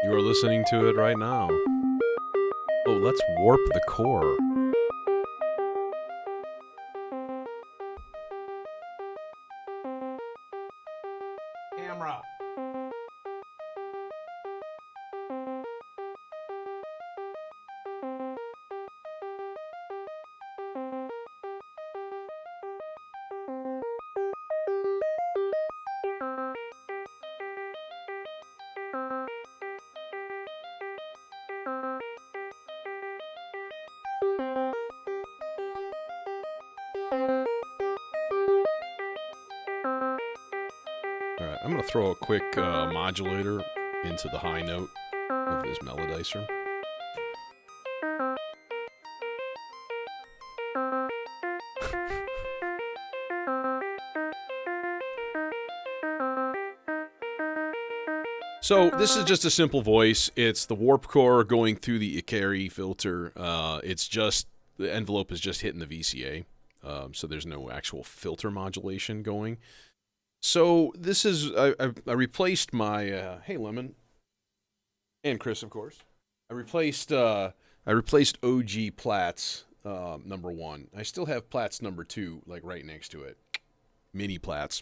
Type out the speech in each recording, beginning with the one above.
You are listening to it right now. Oh, let's warp the core. Camera. Alright, I'm going to throw a quick modulator into the high note of this melodizer. So this is just a simple voice. It's the warp core going through the Ikari filter. It's just, the envelope is just hitting the VCA. So there's no actual filter modulation going. So this is, I replaced my, hey Lemon, and Chris of course. I replaced OG Platts number 1. I still have Platts number 2 like right next to it. Mini Platts,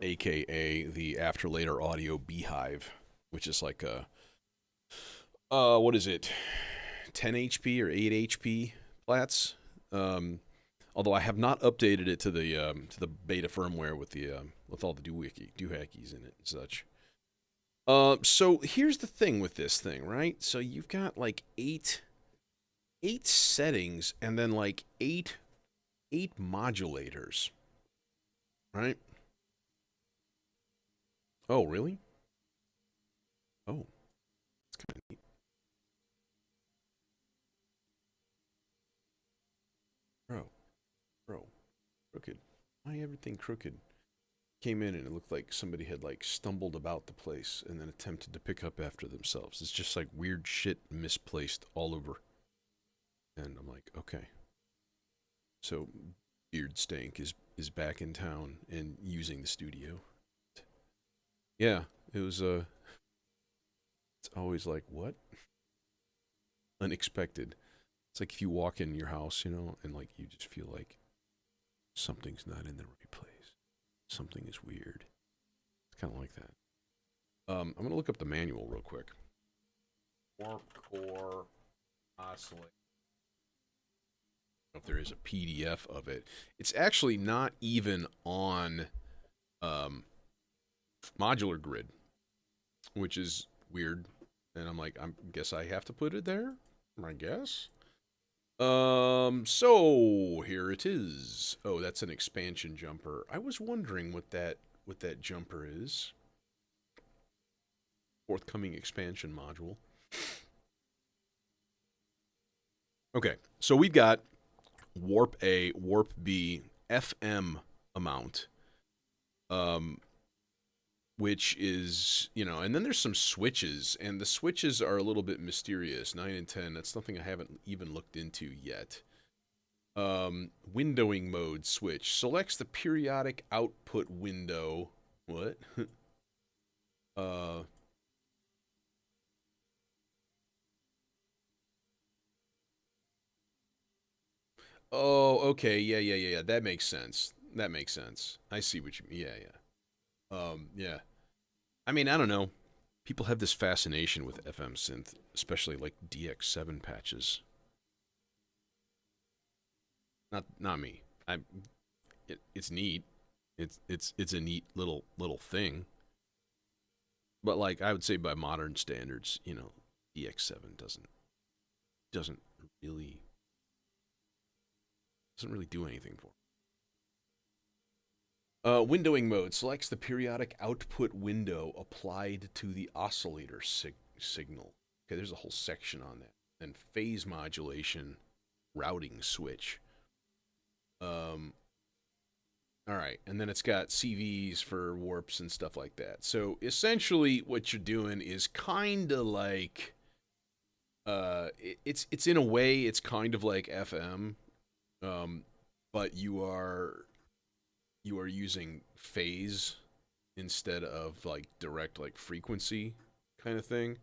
aka the After Later Audio Beehive, which is like a, what is it, 10 HP or 8 HP Platts. Although I have not updated it to the beta firmware with the with all the doohickeys in it and such. So here's the thing with this thing, right? So you've got like eight settings and then like eight modulators, right? Oh, really? Oh, it's kind of neat. Bro, crooked. Why everything crooked? Came in and it looked like somebody had like stumbled about the place and then attempted to pick up after themselves. It's just like weird shit misplaced all over. And I'm like, okay. So Beard Stank is back in town and using the studio. Yeah, it was it's always like, what? Unexpected. It's like if you walk in your house, you know, and like you just feel like something's not in the right place. Something is weird. It's kind of like that. I'm going to look up the manual real quick. Warp core oscillator. If there is a PDF of it. It's actually not even on modular grid, which is weird. And I'm like, I guess I have to put it there, I guess. So here it is. Oh, that's an expansion jumper. I was wondering what that jumper is. Forthcoming expansion module. Okay, so we've got warp A, warp B, FM amount. Which is, you know, and then there's some switches, and the switches are a little bit mysterious. 9 and 10, that's something I haven't even looked into yet. Windowing mode switch selects the periodic output window. What? Oh, okay, yeah. That makes sense. I see what you mean. Yeah. I mean, I don't know. People have this fascination with FM synth, especially like DX7 patches. Not me. It's neat. It's a neat little thing. But like I would say by modern standards, you know, DX7 doesn't really do anything for it. Windowing mode selects the periodic output window applied to the oscillator signal. Okay, there's a whole section on that. Then phase modulation, routing switch. All right, and then it's got CVs for warps and stuff like that. So essentially, what you're doing is kind of like, it's in a way it's kind of like FM, but you are using phase instead of like direct like frequency kind of thing.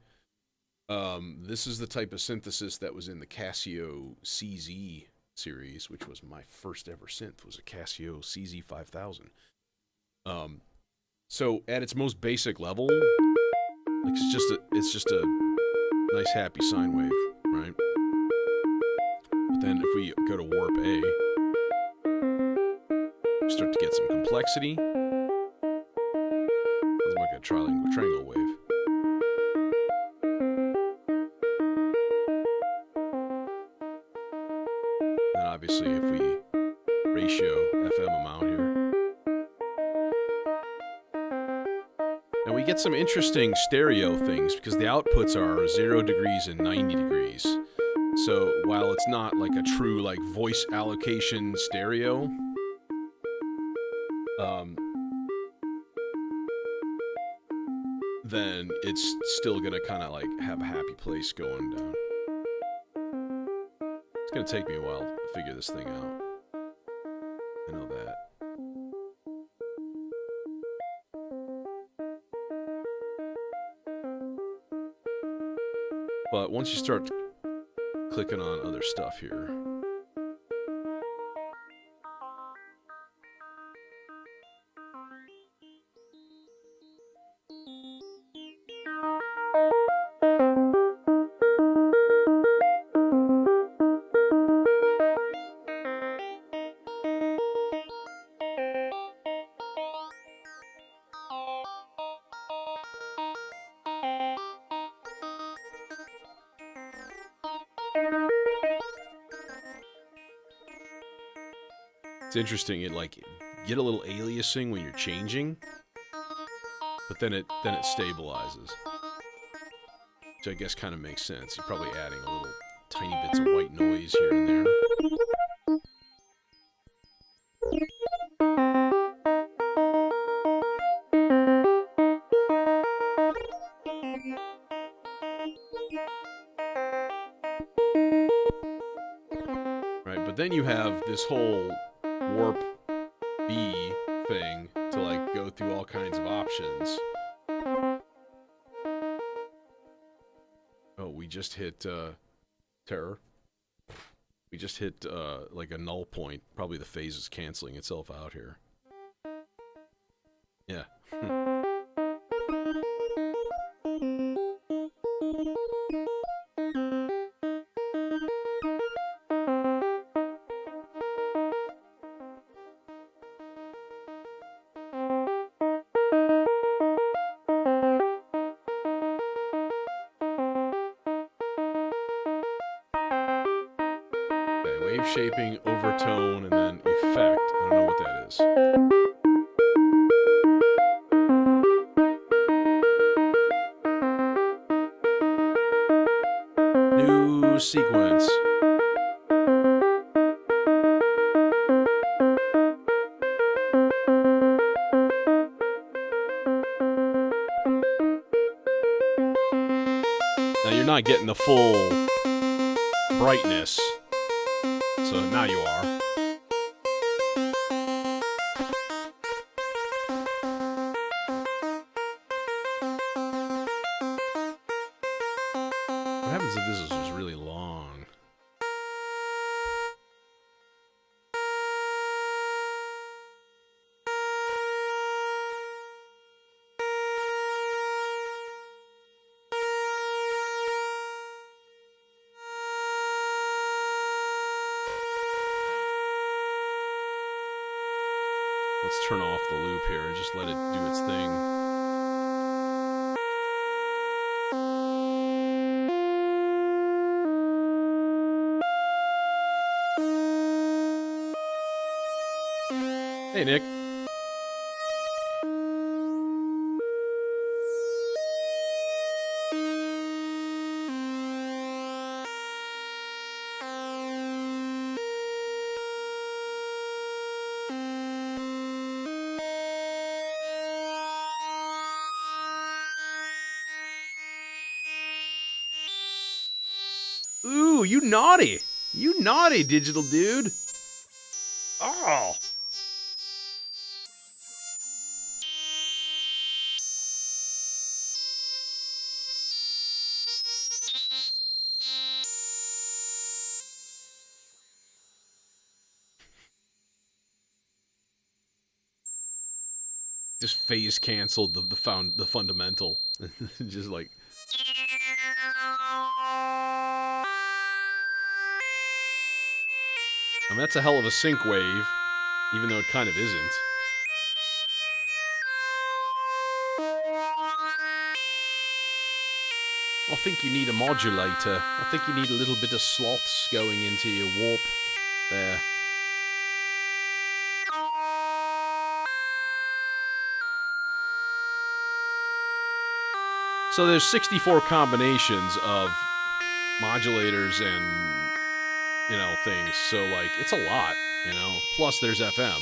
This is the type of synthesis that was in the Casio CZ series, which was my first ever synth, was a Casio CZ 5000. So at its most basic level, like it's just a nice happy sine wave, right? But then if we go to warp A, we start to get some complexity. It's like a triangle wave. And obviously if we ratio FM amount here, and we get some interesting stereo things because the outputs are 0 degrees and 90 degrees. So while it's not like a true like voice allocation stereo, then it's still gonna kind of like have a happy place going down. It's gonna take me a while to figure this thing out. I know that. But once you start clicking on other stuff here, it's interesting. It like get a little aliasing when you're changing, but then it stabilizes, which I guess kind of makes sense. You're probably adding a little tiny bits of white noise here and there. Right, but then you have this whole warp B thing to like go through all kinds of options. Oh, we just hit terror. We just hit like a null point. Probably the phase is canceling itself out here. Yeah. Wave shaping, overtone, and then effect. I don't know what that is. New sequence. Now you're not getting the full brightness. So now you are. What happens if this is just really long? Let's turn off the loop here and just let it do its thing. Hey, Nick. Ooh, you naughty. You naughty, digital dude. Oh. Just phase canceled the fundamental. Just like. I mean, that's a hell of a sync wave, even though it kind of isn't. I think you need a modulator. I think you need a little bit of sloths going into your warp there. So there's 64 combinations of modulators and, you know, things. So, like, it's a lot, you know. Plus, there's FM.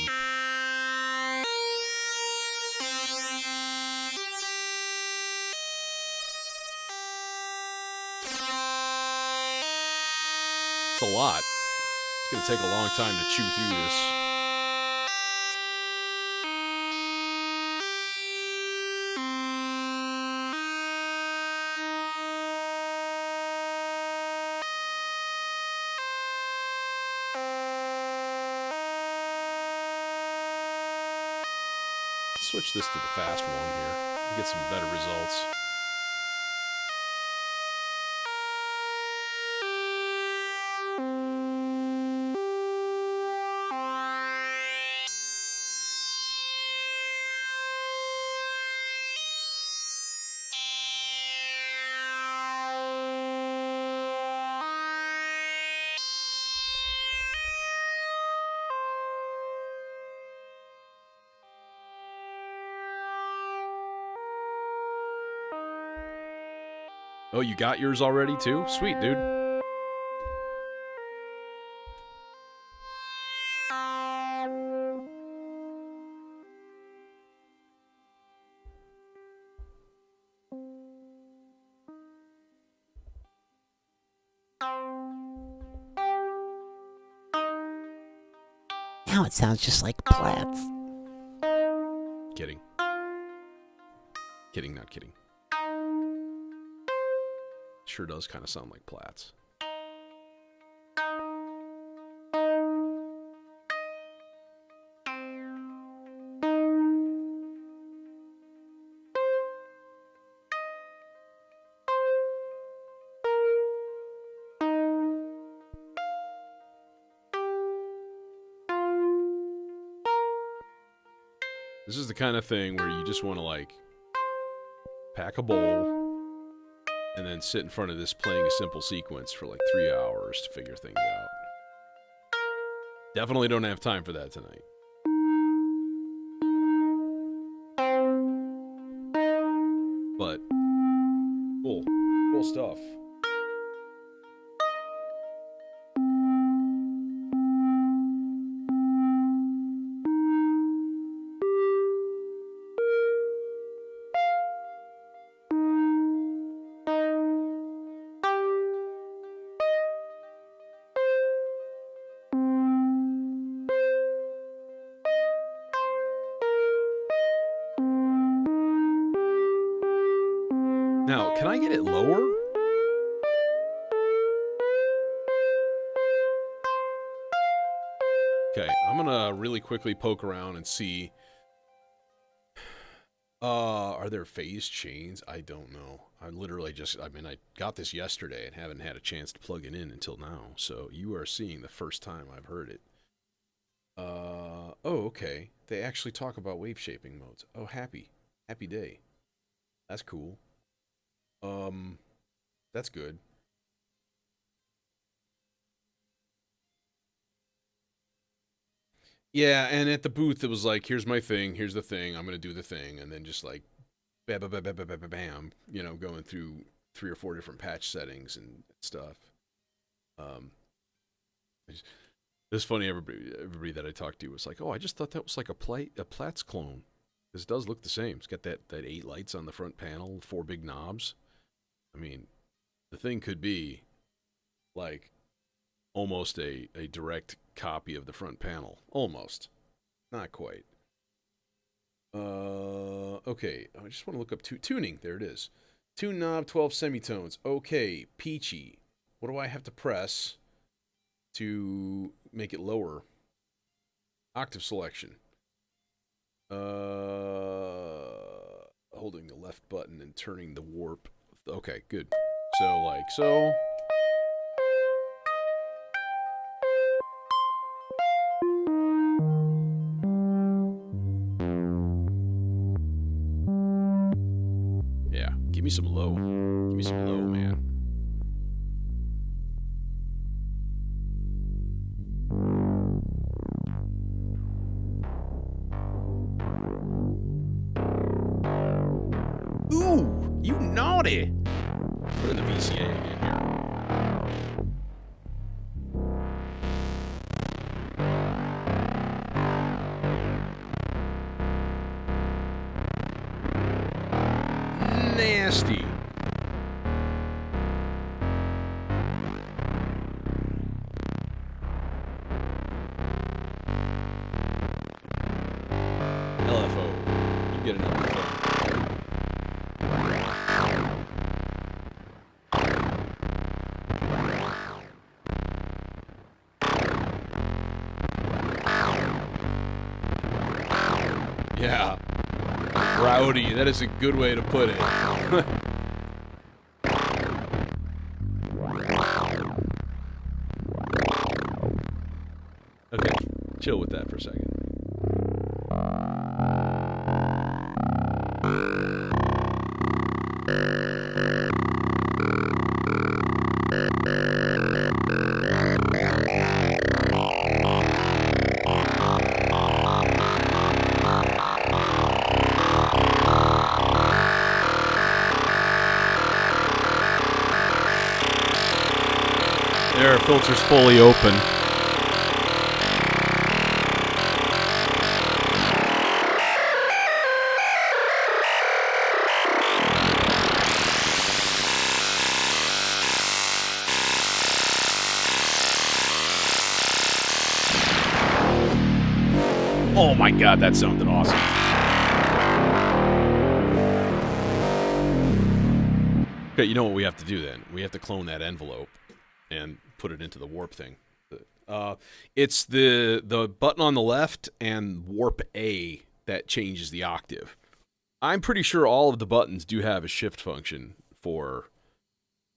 It's a lot. It's going to take a long time to chew through this. Switch this to the fast one here. Get some better results. Oh, you got yours already too? Sweet, dude. Now it sounds just like Platts. Kidding. Kidding, not kidding. Sure does kind of sound like Platts. This is the kind of thing where you just want to, like, pack a bowl and then sit in front of this playing a simple sequence for like 3 hours to figure things out. Definitely don't have time for that tonight. But cool stuff. Now, can I get it lower? Okay, I'm gonna really quickly poke around and see. Are there phase chains? I don't know. I literally I got this yesterday and haven't had a chance to plug it in until now. So you are seeing the first time I've heard it. Oh, okay. They actually talk about wave shaping modes. Oh, happy day. That's cool. That's good. Yeah, and at the booth it was like, here's my thing, here's the thing, I'm gonna do the thing, and then just like, bam, bam, bam, bam, bam, bam, bam, you know, going through 3 or 4 different patch settings and stuff. It's funny. Everybody that I talked to was like, "Oh, I just thought that was like a Platts clone." This does look the same. It's got that 8 lights on the front panel, 4 big knobs. I mean, the thing could be like almost a direct copy of the front panel. Almost. Not quite. Okay. I just want to look up tuning. There it is. Tune knob, 12 semitones. Okay, peachy. What do I have to press to make it lower? Octave selection. Holding the left button and turning the warp. Okay, good. So, like so. Yeah, give me some low. Give me some low, man. Ooh, you naughty. Put in the VCA again here. Nasty. LFO. You get an LFO. Yeah. Rowdy. That is a good way to put it. Okay. Chill with that for a second. There, filter's fully open. Oh my god, that sounded awesome. Okay, you know what we have to do then? We have to clone that envelope and put it into the warp thing. It's the button on the left and warp A that changes the octave. I'm pretty sure all of the buttons do have a shift function for,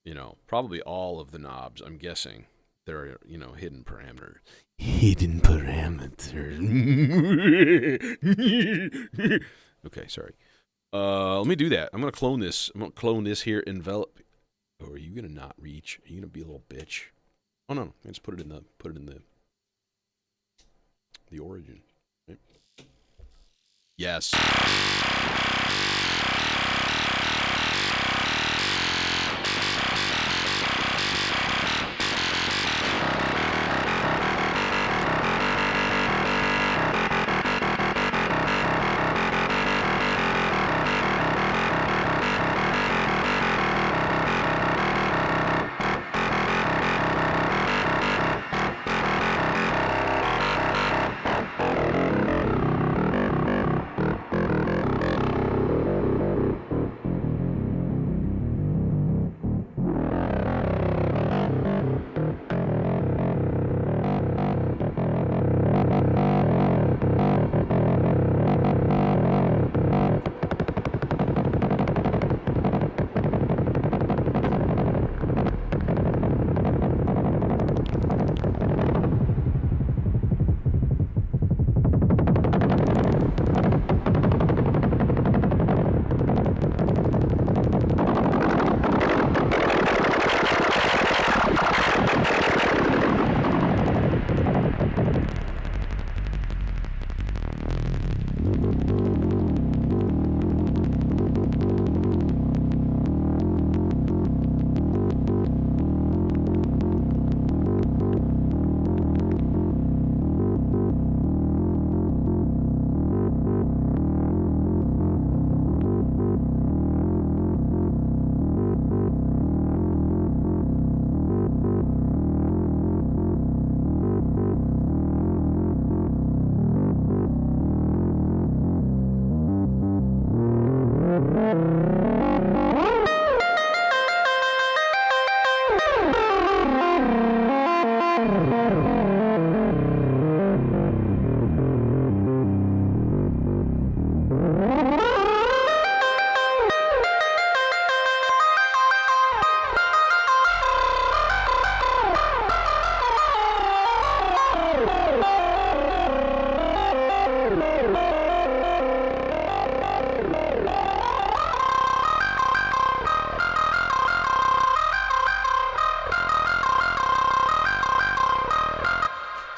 you know, probably all of the knobs. I'm guessing they're, you know, hidden parameters. Hidden parameters. Okay, sorry. Let me do that. I'm gonna clone this. I'm gonna clone this here. Envelop. Oh, are you gonna not reach? Are you gonna be a little bitch? Oh no, I just put it in the origin. Right? Yes.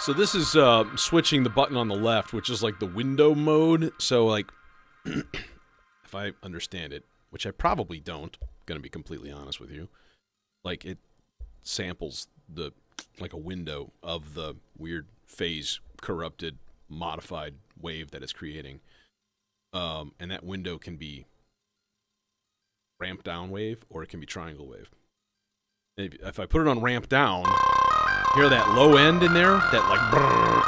So this is switching the button on the left, which is like the window mode. So like, if I understand it, which I probably don't, gonna be completely honest with you, like it samples like a window of the weird phase corrupted modified wave that it's creating, and that window can be ramp down wave or it can be triangle wave. If I put it on ramp down, hear that low end in there? That like brrr.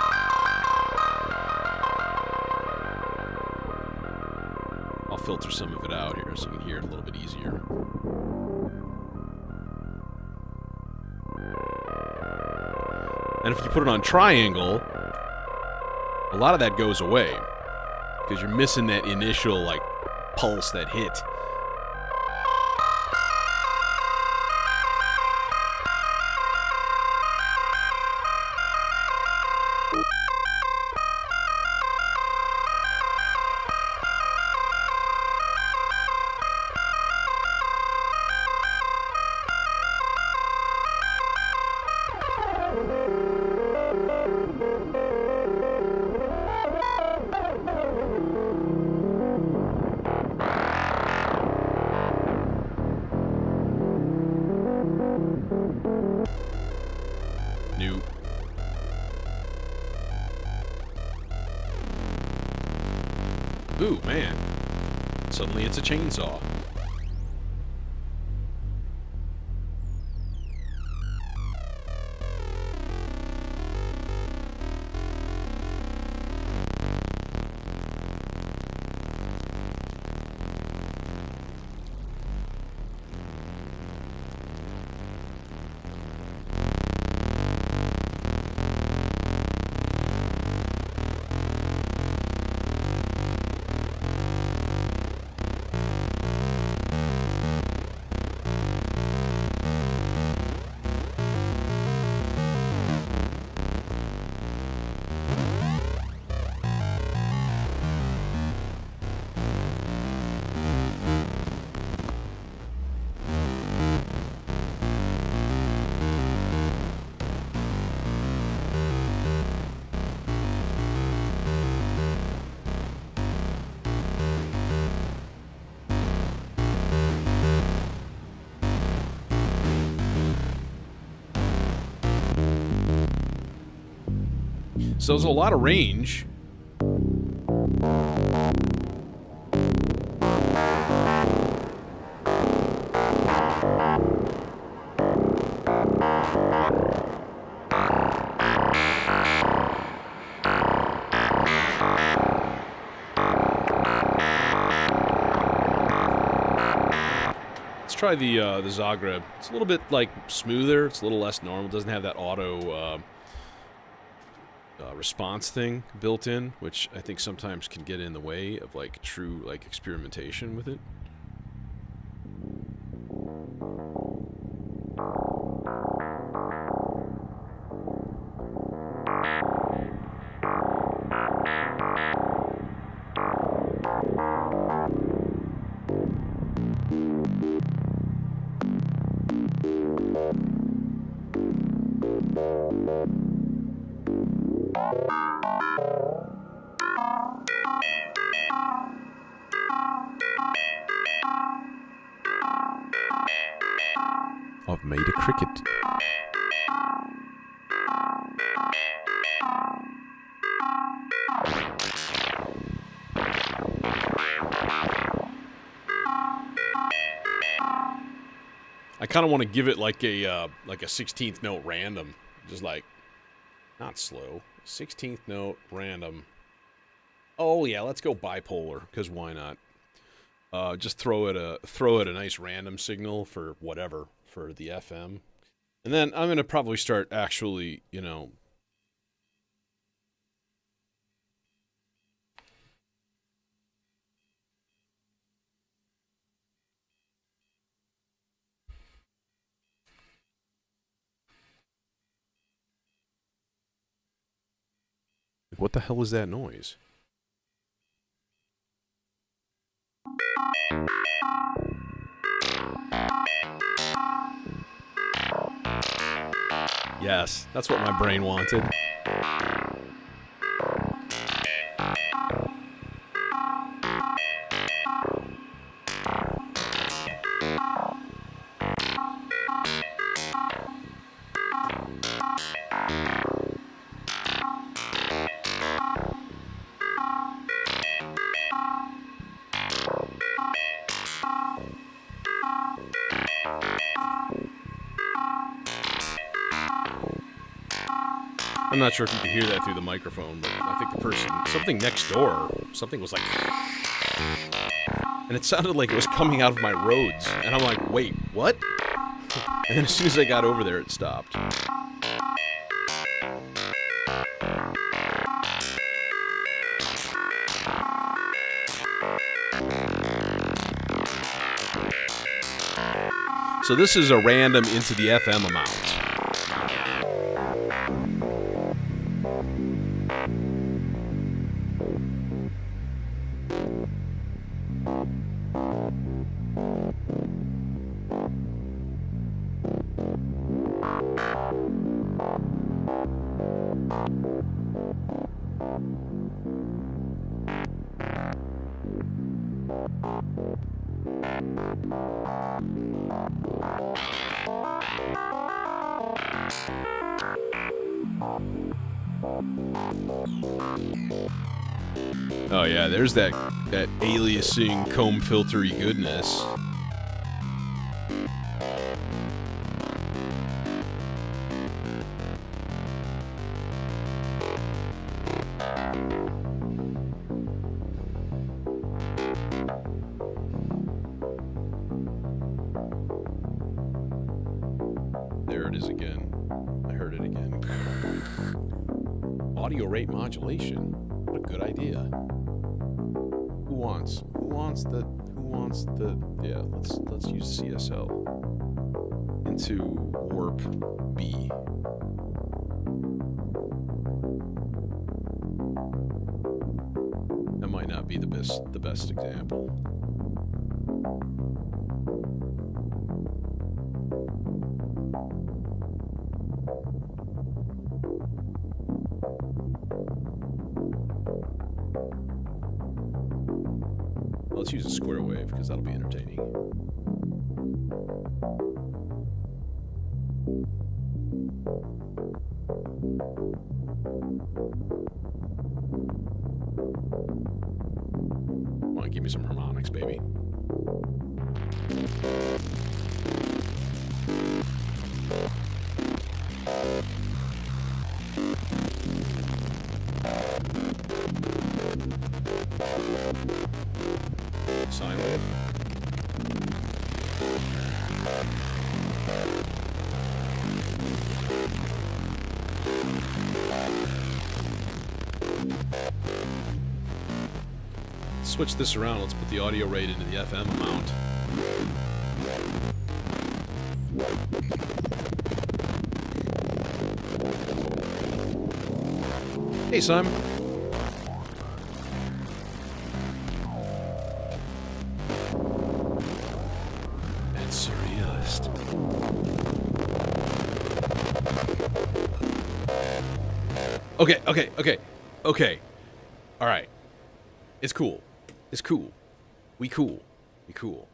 I'll filter some of it out here so you can hear it a little bit easier. And if you put it on triangle, a lot of that goes away because you're missing that initial like pulse, that hit. New. Ooh, man. Suddenly it's a chainsaw. So there's a lot of range. Let's try the Zagreb. It's a little bit like smoother. It's a little less normal. It doesn't have that auto response thing built in, which I think sometimes can get in the way of like true like experimentation with it. I've made a cricket. I kind of want to give it like a 16th note random, just like not slow. 16th note random. Oh yeah, let's go bipolar because why not? Just throw it a nice random signal for whatever for the FM, and then I'm gonna probably start actually, you know. What the hell is that noise? Yes, that's what my brain wanted. I'm not sure if you can hear that through the microphone, but I think the person, something next door, something was like, and it sounded like it was coming out of my roads, and I'm like, wait, what? And then as soon as I got over there, it stopped. So this is a random into the FM amount. Oh yeah, there's that aliasing comb filtery goodness. There it is again. I heard it again. Audio rate modulation. What a good idea. Who wants the yeah, let's use CSL into warp B. That might not be the best example. Let's use a square wave because that'll be entertaining. Come on, give me some harmonics, baby. Sine wave. Switch this around. Let's put the audio rate into the FM amount. Hey, Simon. That's surrealist. Okay. All right. It's cool. We cool. All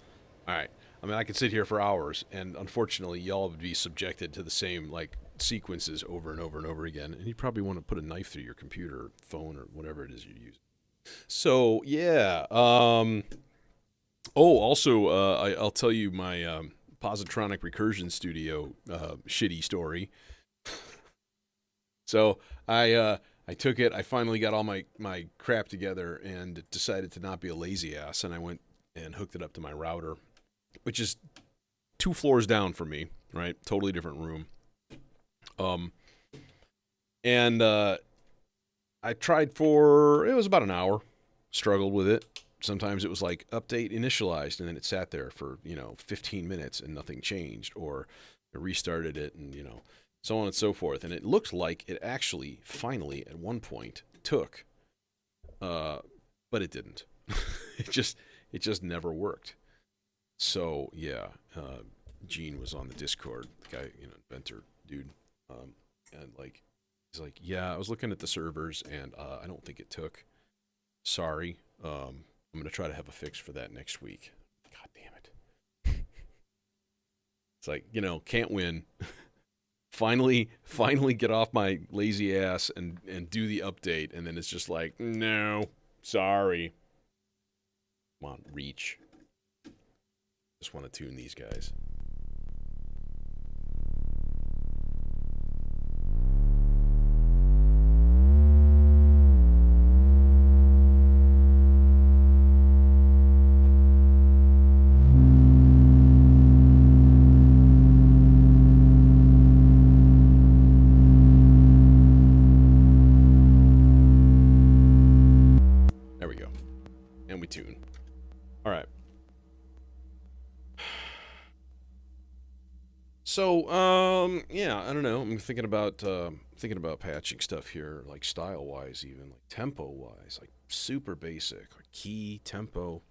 right. I mean, I could sit here for hours, and unfortunately, y'all would be subjected to the same, like, sequences over and over and over again, and you'd probably want to put a knife through your computer, phone, or whatever it is you're using. So, yeah. Also, I'll tell you my Positronic Recursion Studio shitty story. So, I took it. I finally got all my crap together and decided to not be a lazy ass, and I went and hooked it up to my router, which is 2 floors down from me, right? Totally different room. And I tried for, it was about an hour, struggled with it. Sometimes it was like update initialized, and then it sat there for, 15 minutes and nothing changed, or I restarted it and, so on and so forth. And it looked like it actually finally at one point took, but it didn't. it just never worked. So yeah, Gene was on the Discord, the guy, inventor dude, and like He's like, yeah, I was looking at the servers and I don't think it took. Sorry. I'm gonna try to have a fix for that next week. God damn it. It's like, you know, can't win. Finally get off my lazy ass and do the update, and then it's just like, no, sorry. Come on, reach. Just want to tune these guys. There we go. And we tune. All right. So, yeah, I don't know. I'm thinking about patching stuff here, like style wise, even like tempo wise, like super basic, like key tempo.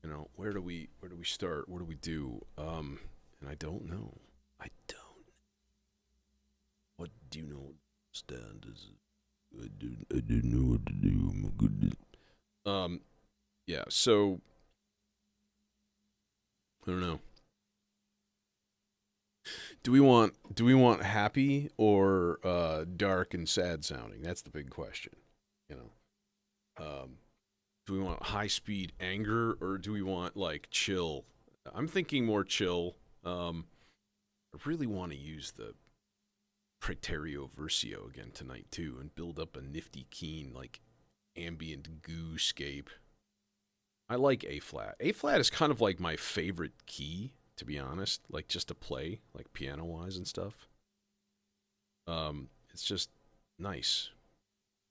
You know, where do we start? What do we do? And I don't know. I don't. What do you know? Stand is. I don't know what to do. My goodness. Yeah. So, I don't know. Do we want happy or dark and sad sounding? That's the big question. You know, do we want high speed anger or do we want like chill? I'm thinking more chill. I really want to use the Praeterio Versio again tonight too, and build up a nifty, keen like ambient goo scape. I like A flat. A flat is kind of like my favorite key, to be honest, like just to play, like piano wise and stuff. It's just nice.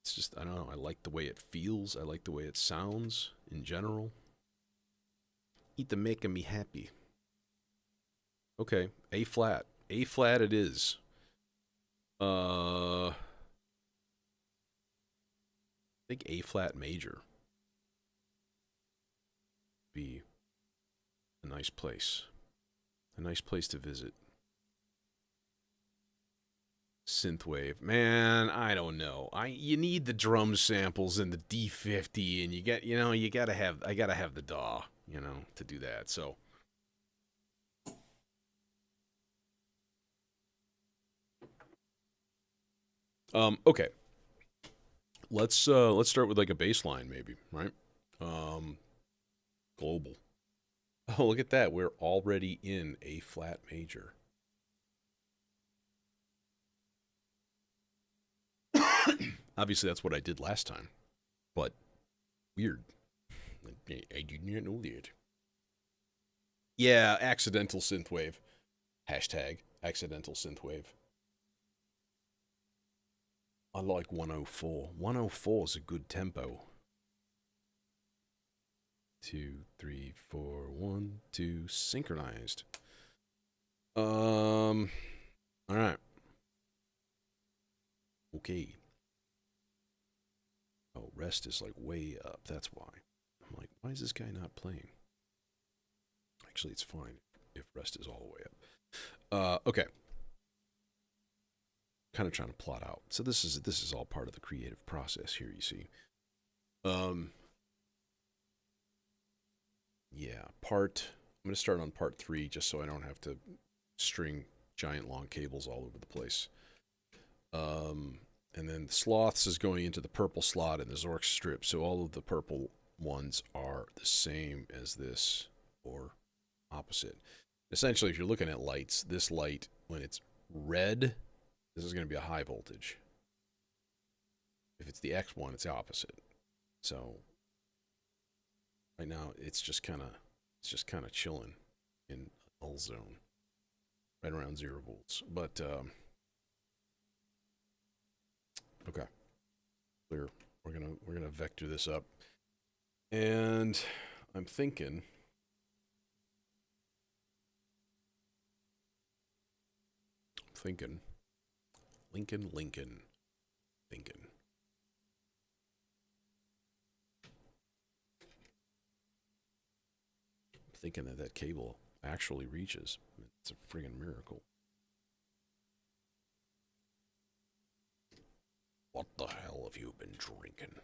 It's just, I don't know, I like the way it feels, I like the way it sounds in general. Eat the making me happy. Okay, A flat. A flat it is. I think A flat major be a nice place. A nice place to visit. Synthwave, man, I don't know. You need the drum samples and the D50, and you gotta have I gotta have the DAW, to do that. So, okay, let's start with like a bass line, maybe, right? Um, global. Oh, look at that, we're already in A flat major. Obviously, that's what I did last time, but weird. I did not know that. Yeah, accidental synthwave. Hashtag accidental synthwave. I like 104. 104 is a good tempo. 2, 3, 4, 1, 2, synchronized. All right. Okay. Oh, rest is like way up. That's why. I'm like, why is this guy not playing? Actually, it's fine if rest is all the way up. Okay. Kind of trying to plot out. So this is all part of the creative process here, you see. Yeah, I'm going to start on part 3 just so I don't have to string giant long cables all over the place. And then the sloths is going into the purple slot in the Zork strip, so all of the purple ones are the same as this, or opposite. Essentially, if you're looking at lights, this light, when it's red, this is going to be a high voltage. If it's the X one, it's the opposite. So right now, it's just kind of chilling in null zone, right around 0 volts. But okay, clear. We're gonna vector this up, and I'm thinking. Lincoln, thinking. Thinking that cable actually reaches. It's a friggin' miracle. What the hell have you been drinking?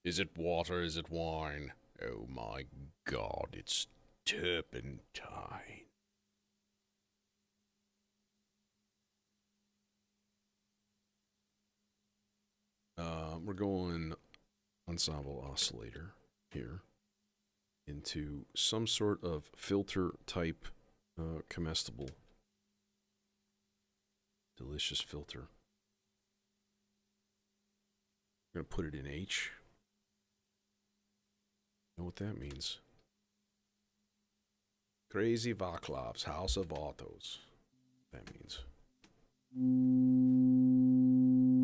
Is it water? Is it wine? Oh my god, it's turpentine. We're going ensemble oscillator here into some sort of filter type comestible. Delicious filter. I'm going to put it in H. Know what that means? Crazy Vaclav's House of Autos. That means.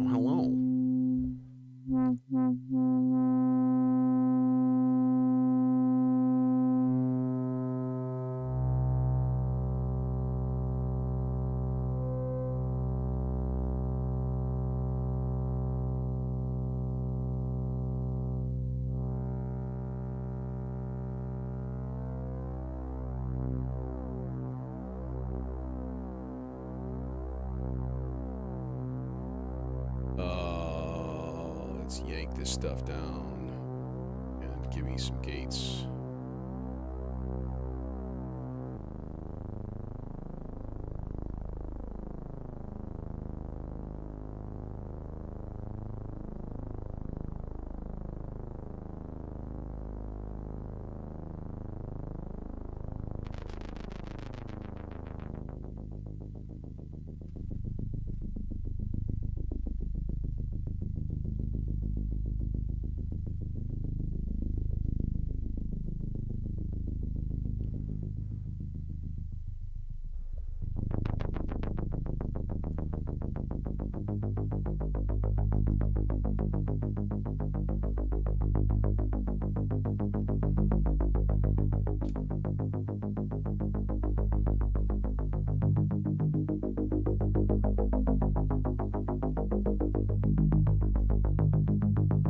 Oh, hello. Let's yank this stuff down and give me some gates.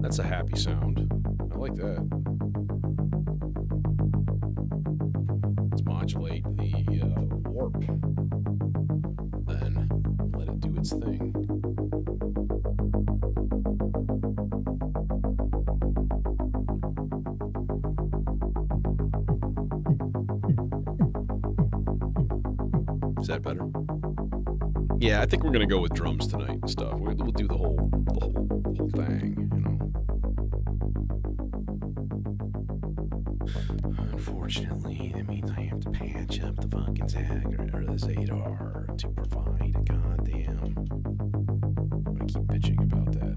That's a happy sound. I like that. Let's modulate the warp. Then let it do its thing. Is that better? Yeah, I think we're gonna go with drums tonight and stuff. We'll do the whole thing, you know. Unfortunately, that means I have to patch up the fucking Zag or the Zadar to provide a goddamn. I'm gonna keep bitching about that.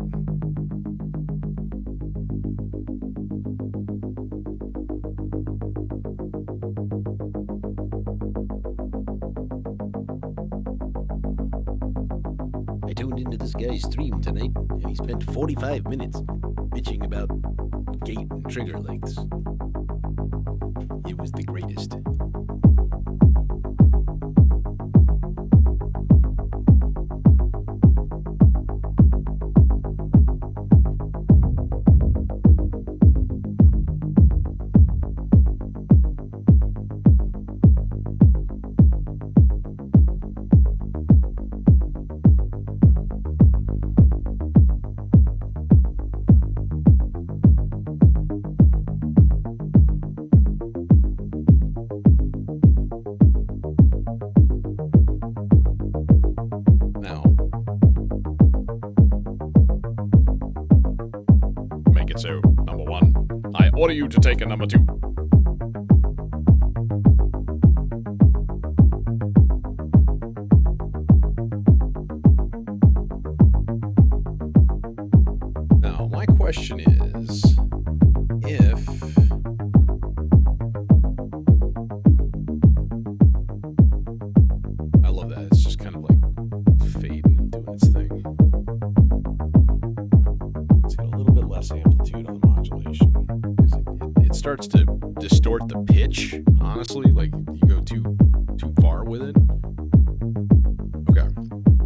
I tuned into this guy's stream tonight, and he spent 45 minutes bitching about gate and trigger lengths. It was the greatest. So, number one, I order you to take a number two. Now, my question is, if I love that, it's just kind of like fading and doing its thing. It's got a little bit less amplitude on the modulation because it starts to distort the pitch, honestly, like you go too far with it. Okay,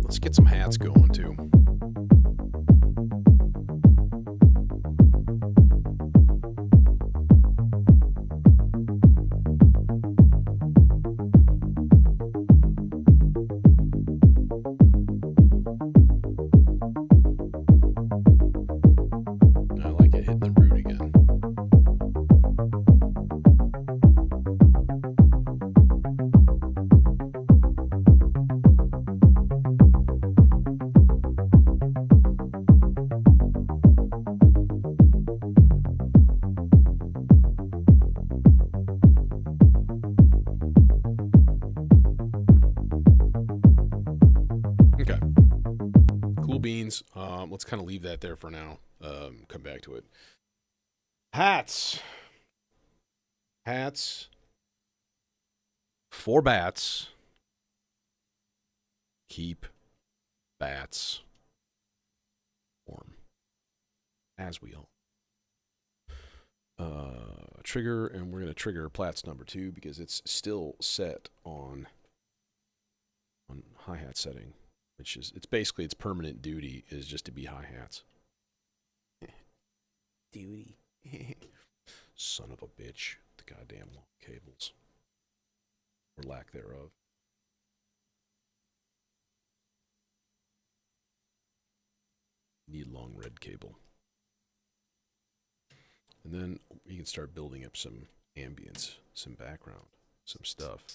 let's get some hats going too. let's kind of leave that there for now. Come back to it. Hats. 4 bats. Keep bats warm. As we all. Trigger, and we're going to trigger Platts number 2 because it's still set on hi-hat setting, which is, it's basically its permanent duty is just to be hi-hats. Duty. Son of a bitch. The goddamn long cables. Or lack thereof. Need long red cable. And then you can start building up some ambience, some background, some stuff.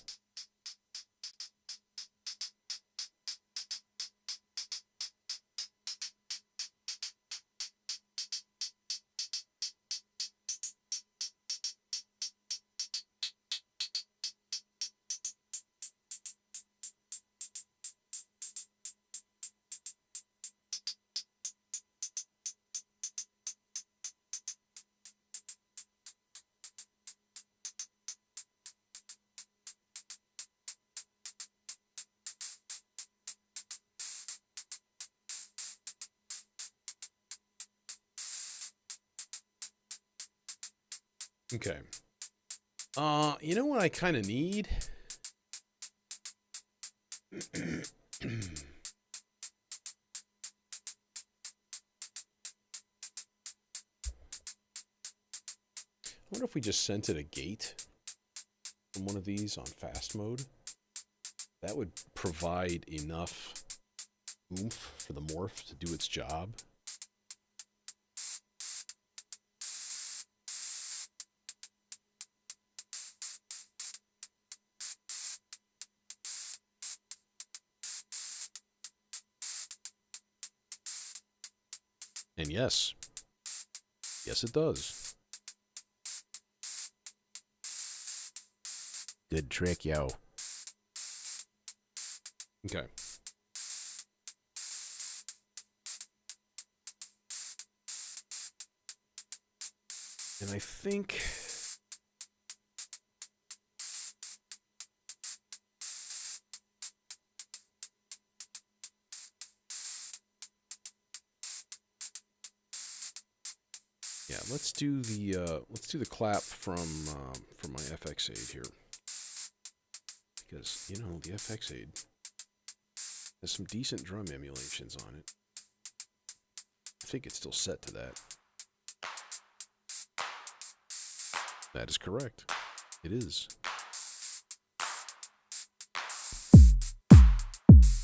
Okay. You know what I kind of need? I wonder if we just sent it a gate from one of these on fast mode. That would provide enough oomph for the morph to do its job. And yes, it does. Good trick, yo. Okay. And I think yeah, let's do the clap from my FX aid here, because you know the FX aid has some decent drum emulations on it. I think it's still set to that. That is correct. It is.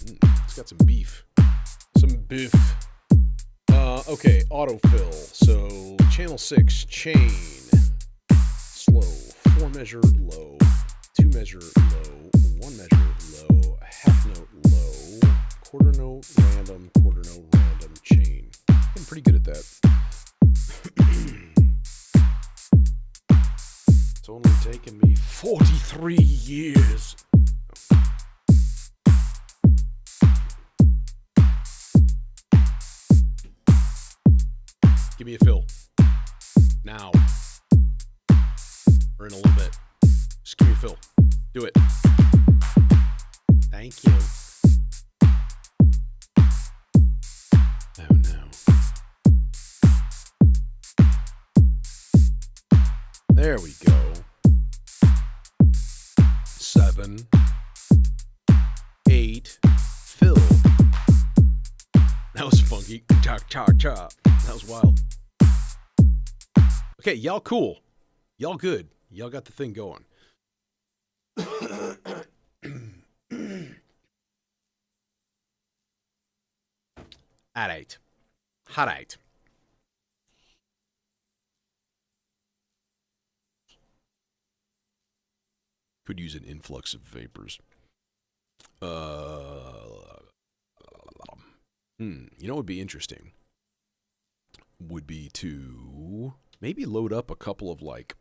It's got some beef. Some biff. Okay, autofill. So, channel 6, chain. Slow. 4 measure low. 2 measure low. 1 measure low. Half note low. Quarter note random. Quarter note random. Chain. I'm pretty good at that. It's only taken me 43 years. Give me a fill. Now. Or in a little bit. Just give me a fill. Do it. Thank you. Oh no. There we go. 7, 8, fill. That was funky. Cha cha cha. That was wild. Okay, y'all cool. Y'all good. Y'all got the thing going. Alright. Alright. Could use an influx of vapors. You know what would be interesting? Would be to maybe load up a couple of, like,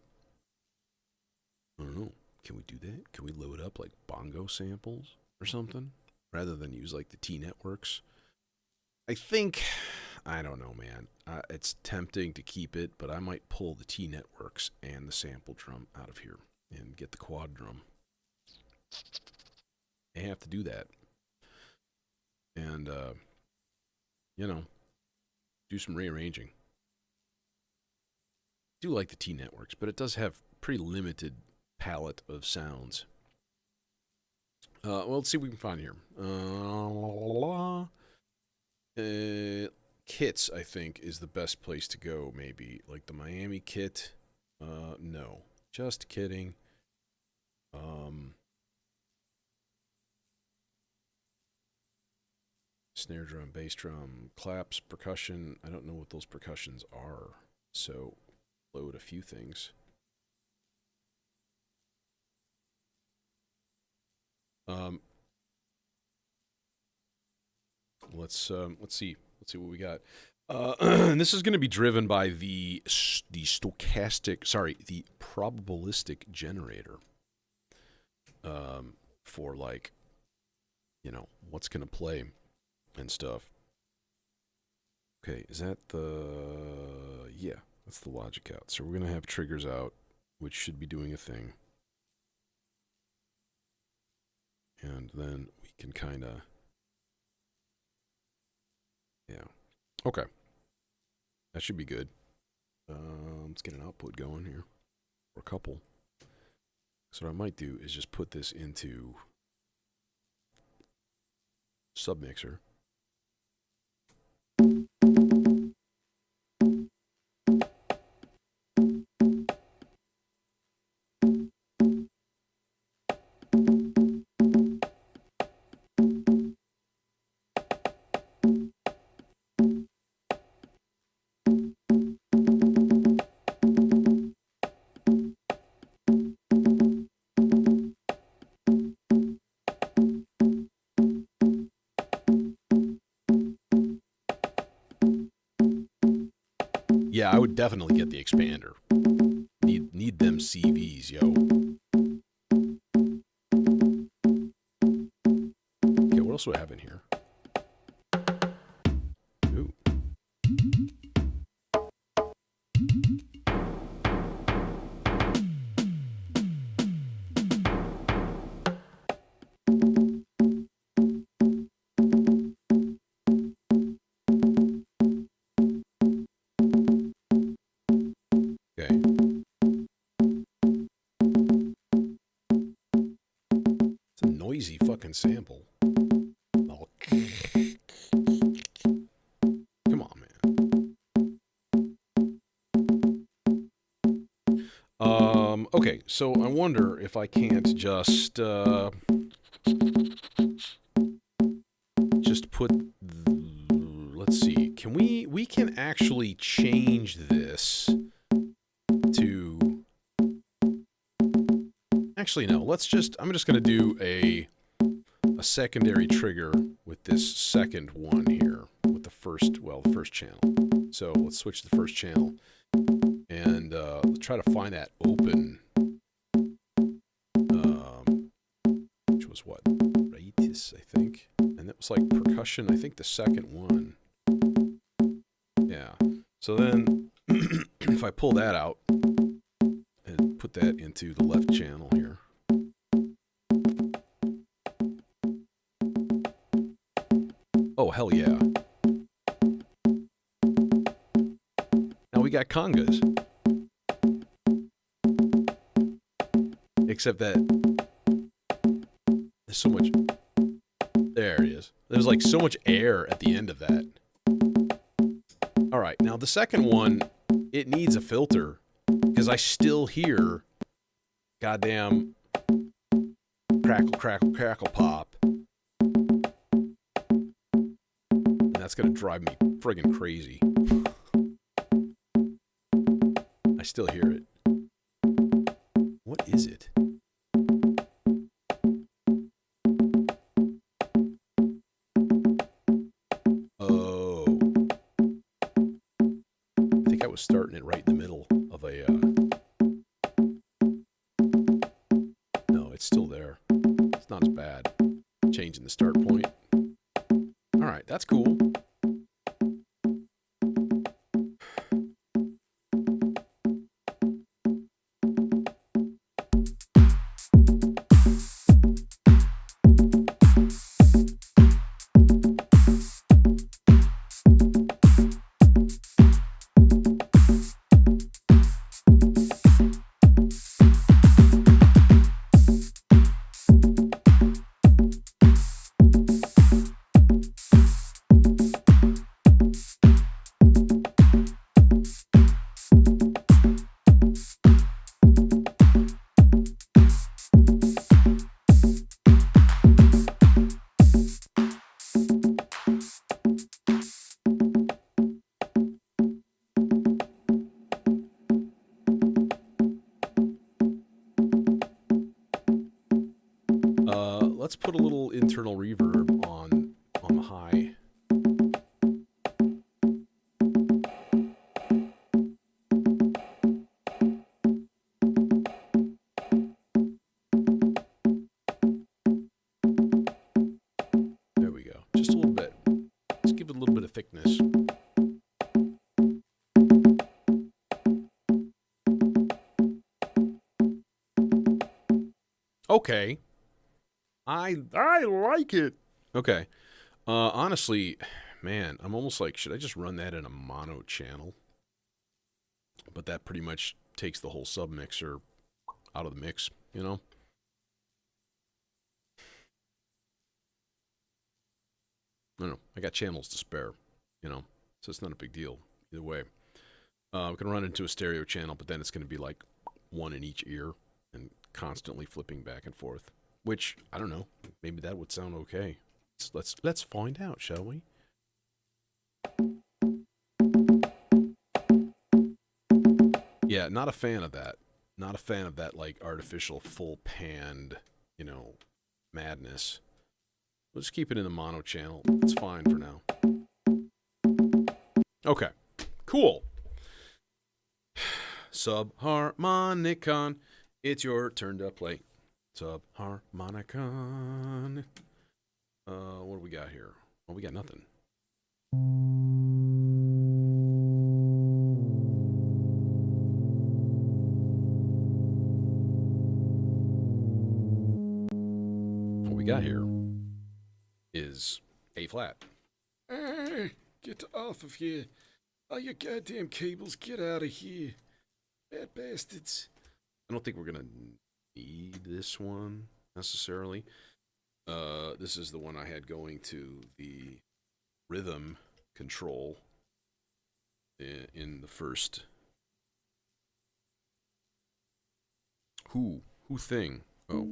I don't know. Can we do that? Can we load up like bongo samples or something rather than use like the T networks? I think I don't know, man. It's tempting to keep it, but I might pull the T networks and the sample drum out of here and get the quad drum. I have to do that. And, you know, do some rearranging. I do like the T networks, but it does have pretty limited palette of sounds. Well, let's see what we can find here. Kits, I think, is the best place to go, maybe. Like the Miami kit. No. Just kidding. Snare drum, bass drum, claps, percussion. I don't know what those percussions are. So, load a few things. Let's see what we got. And this is going to be driven by the probabilistic generator. For like, you know, what's going to play and stuff. Okay, is that yeah, that's the logic out. So we're going to have triggers out, which should be doing a thing. And then we can kind of, yeah. Okay. That should be good. Let's get an output going here. Or a couple. So what I might do is just put this into submixer. Yeah, I would definitely get the expander. Need them CVs, yo. Okay, what else do I have in here? Ooh. Okay. It's a noisy fucking sample. Oh. Come on, man. Okay, so I wonder if I can't just put, let's see, can we can actually change this to, actually no, I'm just going to do a secondary trigger with this second one here, with the first channel. So let's switch to the first channel, and let's try to find that open, which was what, Raitis, I think, and that was like percussion, I think the second one. Yeah, so then if I pull that out and put that into the left channel here. Oh, hell yeah. Now we got congas. Except that there's so much. There he is. There's like so much air at the end of that. All right, now the second one, it needs a filter because I still hear goddamn crackle, crackle, crackle pop. And that's going to drive me friggin' crazy. I still hear it. What is it? Oh. I think I was starting it right in the middle of a... No, it's still there. It's not as bad. Changing the start point. Alright, that's cool. let's put a little internal reverb on the high. There we go. Just a little bit. Let's give it a little bit of thickness. Okay. I like it. Okay. Honestly, man, I'm almost like, should I just run that in a mono channel? But that pretty much takes the whole sub mixer out of the mix, you know? I don't know. I got channels to spare, you know? So it's not a big deal either way. We can run into a stereo channel, but then it's going to be like one in each ear and constantly flipping back and forth. Which, I don't know, maybe that would sound okay. Let's find out, shall we? Yeah, not a fan of that. Not a fan of that, like, artificial full panned, you know, madness. We'll just keep it in the mono channel. It's fine for now. Okay, cool. Subharmonicon, it's your turn to play. Subharmonicon. What do we got here? Well, we got nothing. What we got here is A flat. Hey, get off of here. All your goddamn cables, get out of here. Bad bastards. I don't think we're gonna need this one necessarily. This is the one I had going to the rhythm control in the first who thing. Oh.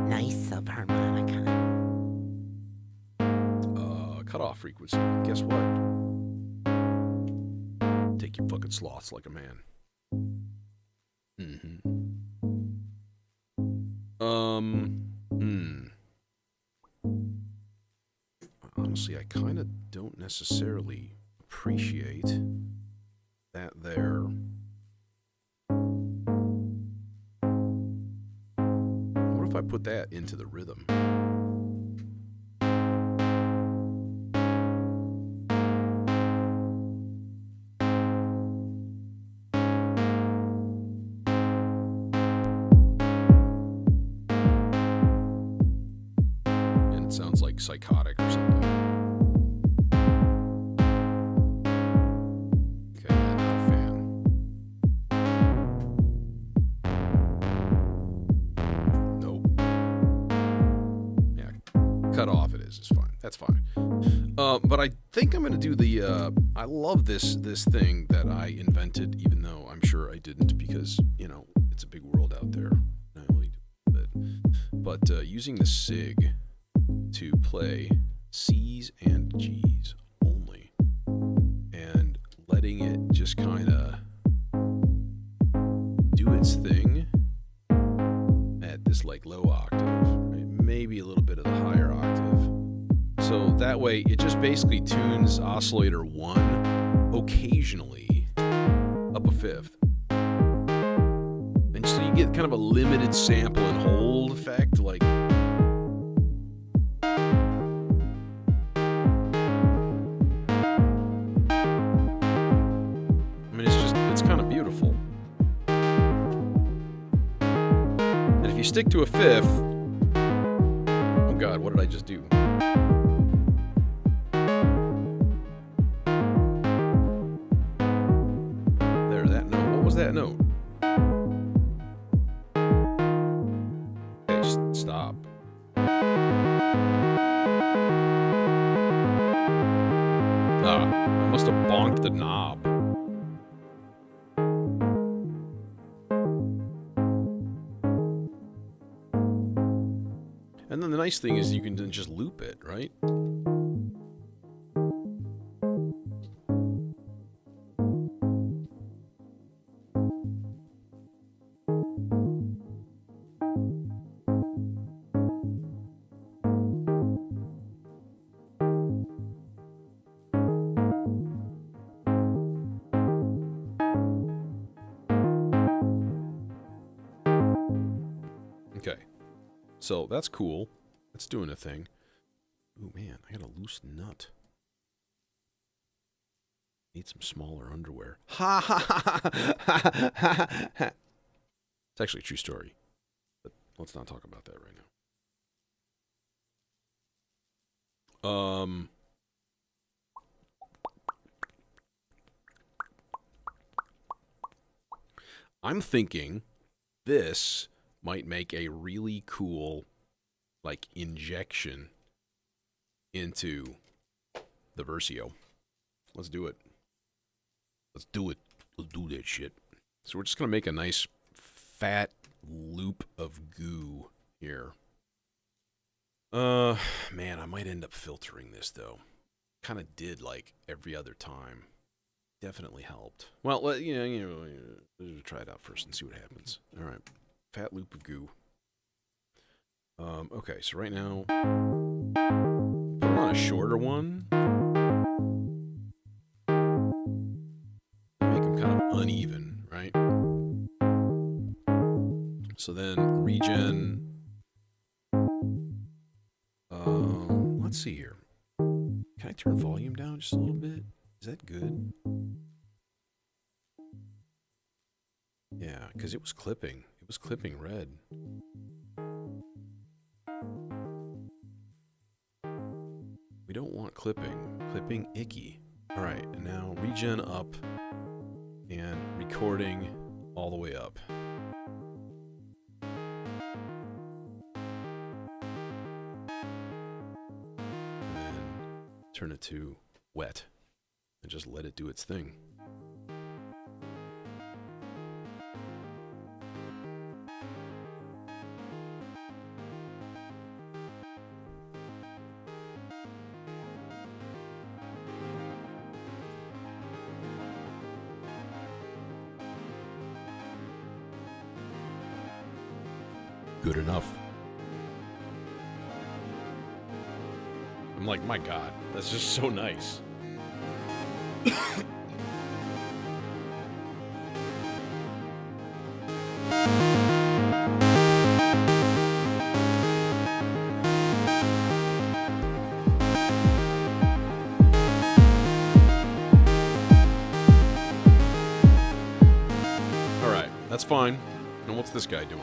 Nice subharmonica. Cutoff frequency. Guess what? Take your fucking sloths like a man. Honestly, I kind of don't necessarily appreciate that there. What if I put that into the rhythm? And it sounds like psychotic or something. Okay, yeah, not a fan. Nope. Yeah, cut off it is. It's fine. That's fine. But I think I'm gonna do the. I love this thing that I invented, even though I'm sure I didn't, because you know it's a big world out there. I only do it, but using the SIG to play C's and G's only, and letting it just kind of do its thing at this like low octave, right? Maybe a little bit of the higher octave. So that way it just basically tunes oscillator 1 occasionally up a fifth. And so you get kind of a limited sample and hold effect, like stick to a fifth... Oh god, what did I just do? There, that note. What was that note? Okay, just stop. Ah, I must have bonked the knob. And then the nice thing is you can then just loop it, right? Okay. So that's cool. That's doing a thing. Ooh, man, I got a loose nut. Need some smaller underwear. Ha ha ha ha ha ha. It's actually a true story. But let's not talk about that right now. I'm thinking this might make a really cool, like, injection into the Versio. Let's do it. Let's do it. Let's do that shit. So we're just going to make a nice fat loop of goo here. Man, I might end up filtering this, though. Kind of did, like, every other time. Definitely helped. Well, let's try it out first and see what happens. All right. Fat loop of goo. Okay, so right now, put on a shorter one. Make them kind of uneven, right? So then regen. Let's see here. Can I turn volume down just a little bit? Is that good? Yeah, because it was clipping. It was clipping red. We don't want clipping. Clipping icky. Alright, and now regen up and recording all the way up. And then turn it to wet and just let it do its thing. Good enough. I'm like, my God, that's just so nice. All right, that's fine. And what's this guy doing?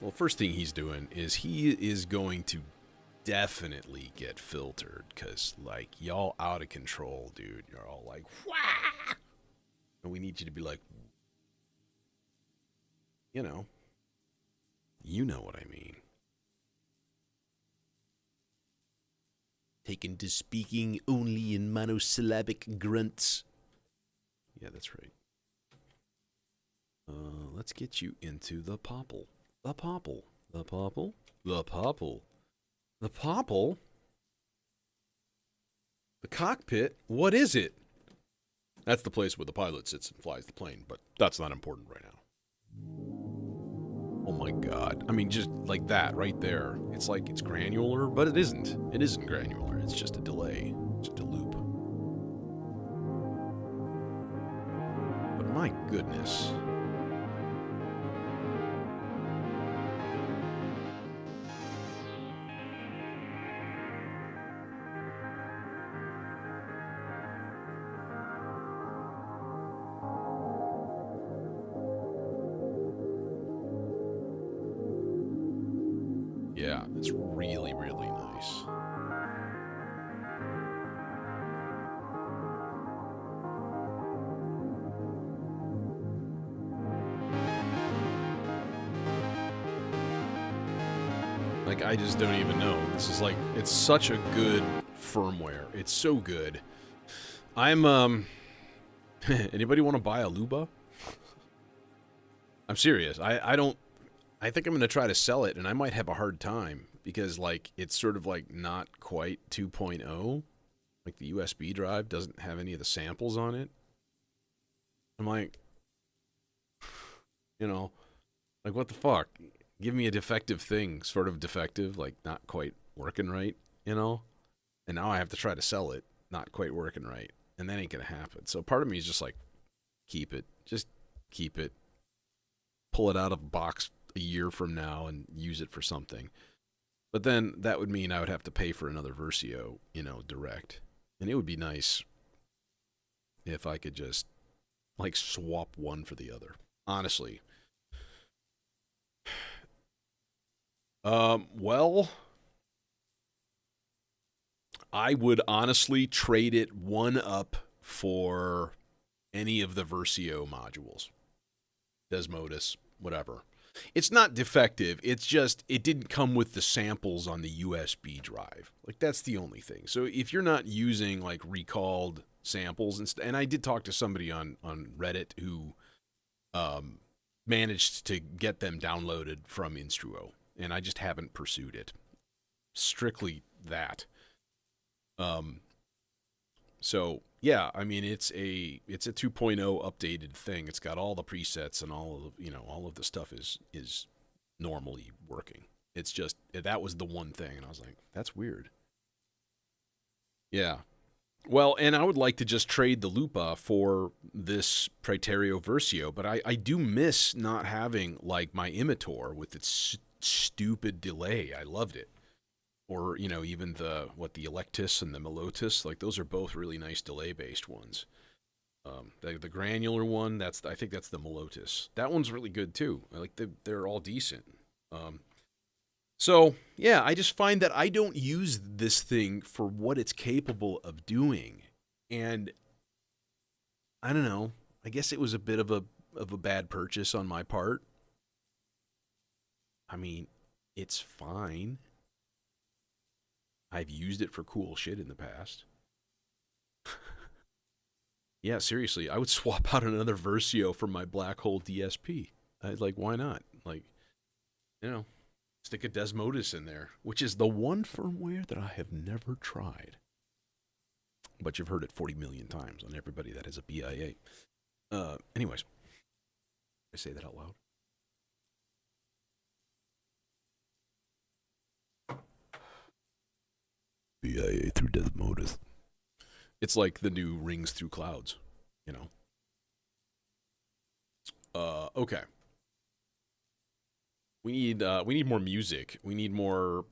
Well, first thing he's doing is he is going to definitely get filtered because, like, y'all out of control, dude. You're all like, wah! And we need you to be like, you know what I mean. Taken to speaking only in monosyllabic grunts. Yeah, that's right. Let's get you into the popple. The popple. The popple. The popple. The popple? The cockpit? What is it? That's the place where the pilot sits and flies the plane, but that's not important right now. Oh my God. I mean, just like that right there. It's like it's granular, but it isn't. It isn't granular. It's just a delay. It's just a loop. But my goodness. Yeah, it's really, really nice. Like, I just don't even know. This is like, it's such a good firmware. It's so good. I'm, anybody want to buy a Luba? I'm serious. I don't, I think I'm going to try to sell it, and I might have a hard time because, like, it's sort of like not quite 2.0. Like, the USB drive doesn't have any of the samples on it. I'm like, you know, like, what the fuck? Give me a defective thing, sort of defective, like not quite working right, you know? And now I have to try to sell it, not quite working right. And that ain't gonna happen. So part of me is just like, keep it. Just keep it. Pull it out of a box a year from now and use it for something. But then that would mean I would have to pay for another Versio, you know, direct. And it would be nice if I could just, like, swap one for the other. Honestly. Well, I would honestly trade it one up for any of the Versio modules. Desmodus, whatever. It's not defective. It's just, it didn't come with the samples on the USB drive. Like, that's the only thing. So if you're not using, like, recalled samples, and I did talk to somebody on Reddit who managed to get them downloaded from Instruo. And I just haven't pursued it. Strictly that. So yeah, I mean it's a 2.0 updated thing. It's got all the presets and all of the stuff is normally working. It's just that was the one thing, and I was like, that's weird. Yeah. Well, and I would like to just trade the Lupa for this Praeterio Versio, but I do miss not having, like, my Imitor with its stupid delay. I loved it. Or, you know, even the Electus and the Melotus, like, those are both really nice delay-based ones. The granular one, I think that's the Melotus. That one's really good too. I like they're all decent. So yeah, I just find that I don't use this thing for what it's capable of doing, and I don't know. I guess it was a bit of a bad purchase on my part. I mean, it's fine. I've used it for cool shit in the past. Yeah, seriously, I would swap out another Versio for my Black Hole DSP. Like, why not? Like, you know, stick a Desmodus in there, which is the one firmware that I have never tried. But you've heard it 40 million times on everybody that has a BIA. Anyways, I say that out loud. BIA through Desmodus. It's like the new Rings Through Clouds, you know. Okay. We need more music. We need more,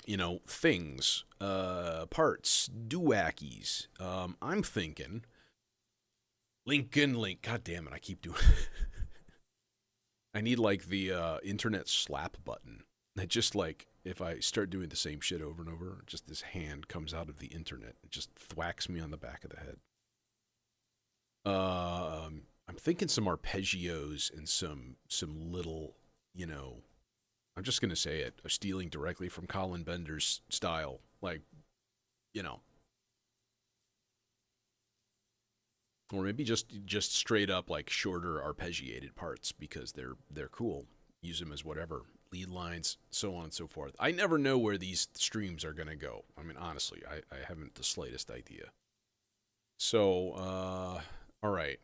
you know, things, parts, doohackies. I'm thinking Lincoln Link. God damn it, I keep doing it. I need, like, the internet slap button. That just, like, if I start doing the same shit over and over, just this hand comes out of the internet and just thwacks me on the back of the head. I'm thinking some arpeggios and some little, you know, I'm just going to say it, stealing directly from Colin Bender's style. Like, you know. Or maybe just straight up, like, shorter arpeggiated parts because they're cool. Use them as whatever. Lead lines, so on and so forth. I never know where these streams are going to go. I mean, honestly, I haven't the slightest idea. So, all right.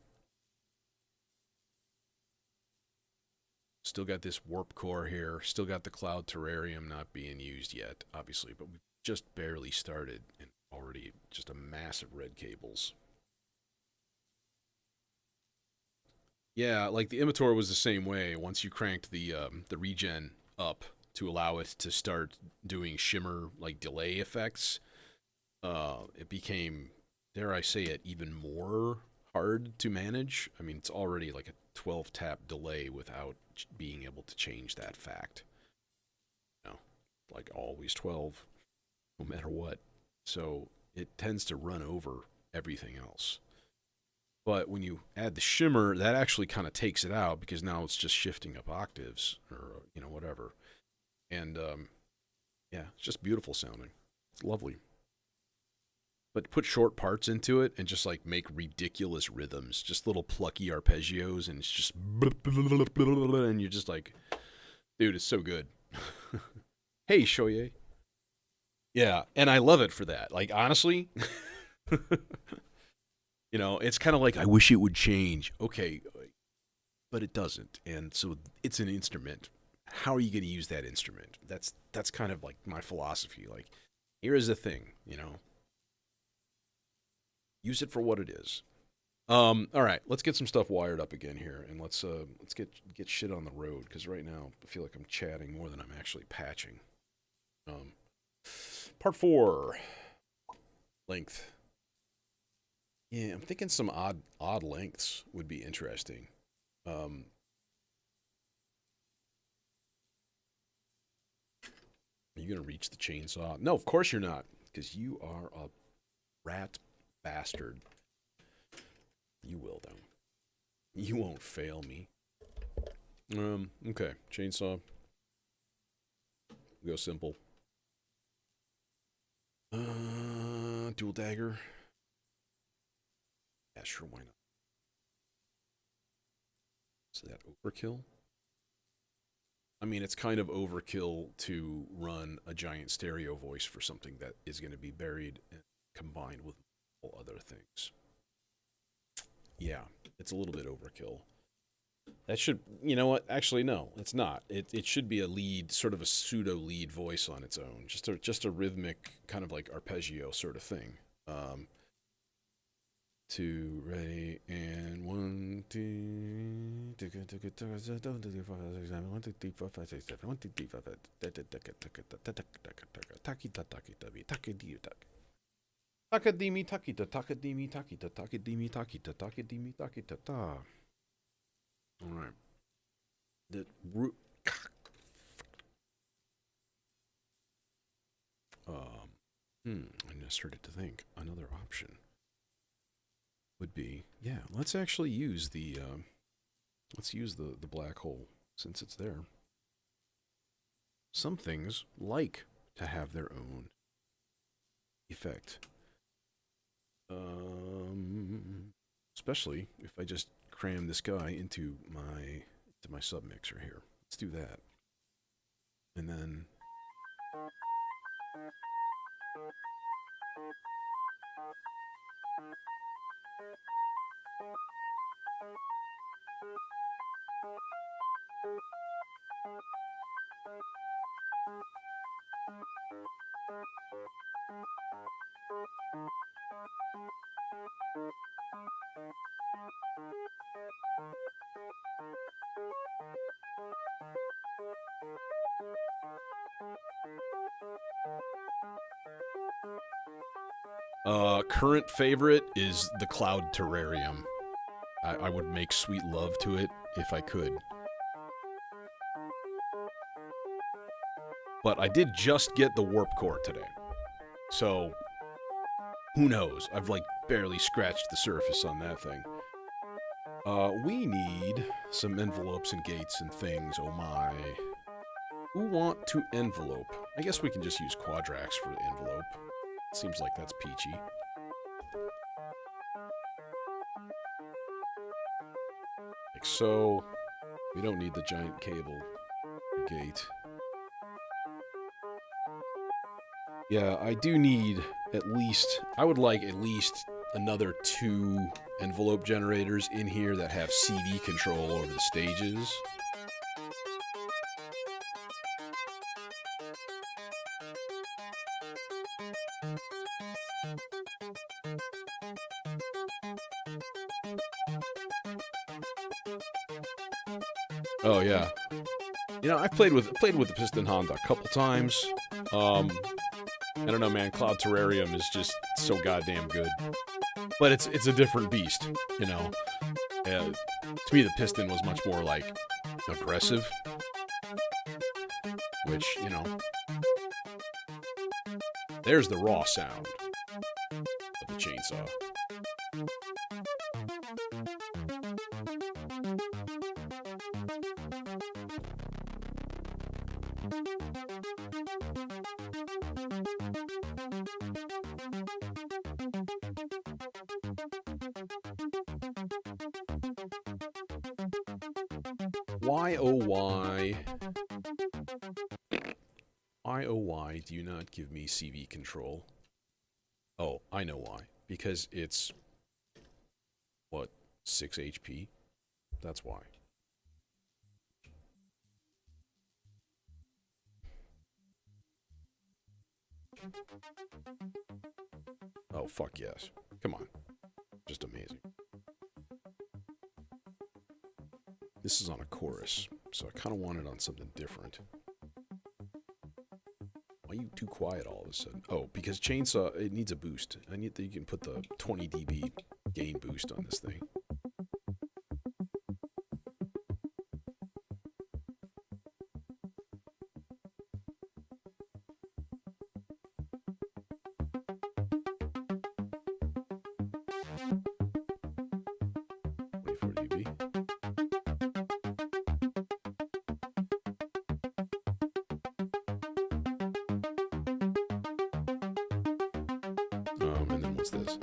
Still got this warp core here. Still got the cloud terrarium not being used yet, obviously, but we've just barely started and already just a mass of red cables. Yeah, like the Imitor was the same way. Once you cranked the regen up to allow it to start doing shimmer, like, delay effects, it became, dare I say it, even more hard to manage. I mean, it's already like a 12 tap delay without being able to change that fact. You know? like always 12, no matter what. So it tends to run over everything else. But when you add the shimmer, that actually kind of takes it out because now it's just shifting up octaves or, whatever. And, yeah, it's just beautiful sounding. It's lovely. But put short parts into it and just like make ridiculous rhythms, just little plucky arpeggios, and it's just, and you're just like, dude, it's so good. Hey, Shoye. Yeah, and I love it for that. Like, honestly, it's kind of like, I wish it would change. Okay, but it doesn't. And so it's an instrument. How are you going to use that instrument? That's kind of like my philosophy. Like, here is the thing, Use it for what it is. All right, let's get some stuff wired up again here, and let's get shit on the road, because right now I feel like I'm chatting more than I'm actually patching. Part 4, length. Yeah, I'm thinking some odd lengths would be interesting. Are you gonna reach the chainsaw? No, of course you're not, because you are a rat bastard. You will, though. You won't fail me. Okay. Chainsaw. Go simple. Dual dagger. Yeah, sure, why not? Is that overkill? I mean, it's kind of overkill to run a giant stereo voice for something that is going to be buried and combined with all other things. Yeah, it's a little bit overkill. That should, you know what? Actually, no, it's not. It should be a lead, sort of a pseudo lead voice on its own, just a rhythmic kind of like arpeggio sort of thing. 2, ready, and 1, 2, 1, 2, 3, 4, 5, 6, 7, 1, 2, 3, 4, 5, 6, 7, 1, 2, 3, 4, 5, 6, 7, 1, 2, 3, 4, 5, takidimi takita takidimi takita takidimi takita takidimi takita ta. All right. The root. I just started to think another option would be, yeah, let's actually use the black hole since it's there. Some things like to have their own effect. Especially if I just cram this guy into my submixer here. Let's do that. And then current favorite is the Cloud Terrarium. I would make sweet love to it if I could. But I did just get the Warp Core today. So, who knows? I've like barely scratched the surface on that thing. We need some envelopes and gates and things, oh my. Who want to envelope? I guess we can just use Quadrax for the envelope. Seems like that's peachy. Like so. We don't need the giant cable gate. Yeah, I do need at least, I would like at least another 2 envelope generators in here that have CD control over the stages. Oh yeah. You know, I've played with the Piston Honda a couple times. I don't know, man. Cloud Terrarium is just so goddamn good. But it's a different beast, you know. To me, the Piston was much more like aggressive, which, you know, there's the raw sound of the chainsaw. Why, oh why? Why, oh why do you not give me CV control? Oh, I know why. Because it's, what, 6 HP? That's why. Oh, fuck yes. Come on. Just amazing. This is on a chorus, so I kind of want it on something different. Why are you too quiet all of a sudden? Oh, because chainsaw, it needs a boost. I need that you can put the 20 dB gain boost on this thing. And then what's this?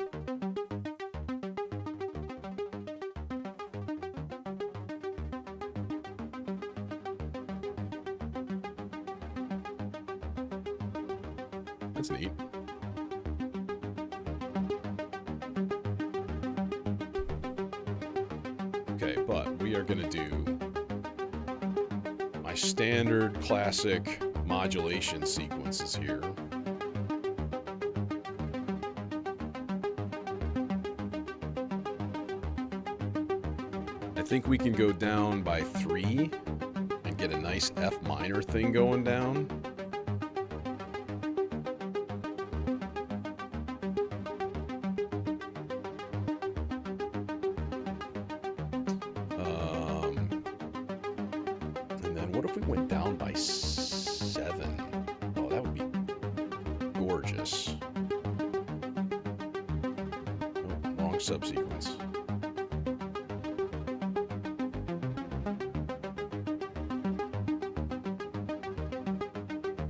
That's neat. Okay, but we are gonna do my standard classic modulation sequences here. I think we can go down by 3 and get a nice F minor thing going down. And then what if we went down by 7? Oh, that would be gorgeous. Oh, wrong subsequence.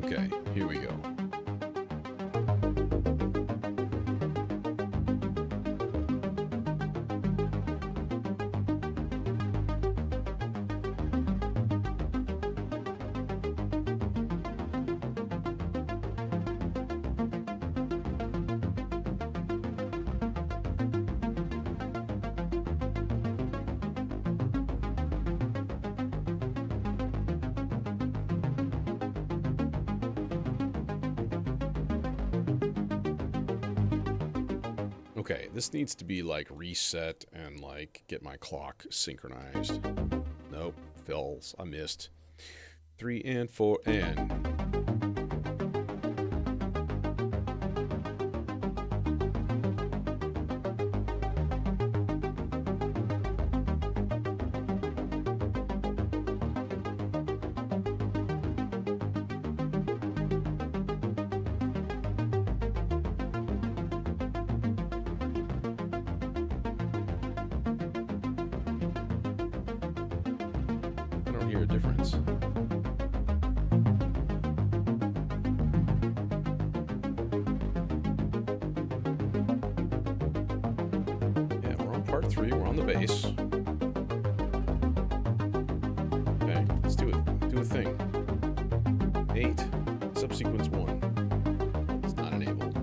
Okay, here we go. Okay, this needs to be like reset and like get my clock synchronized. Nope, fills. I missed. 3 and 4 and. A difference. Yeah, we're on part 3, we're on the bass. Okay, let's do it. Do a thing. 8, subsequence 1. It's not enabled.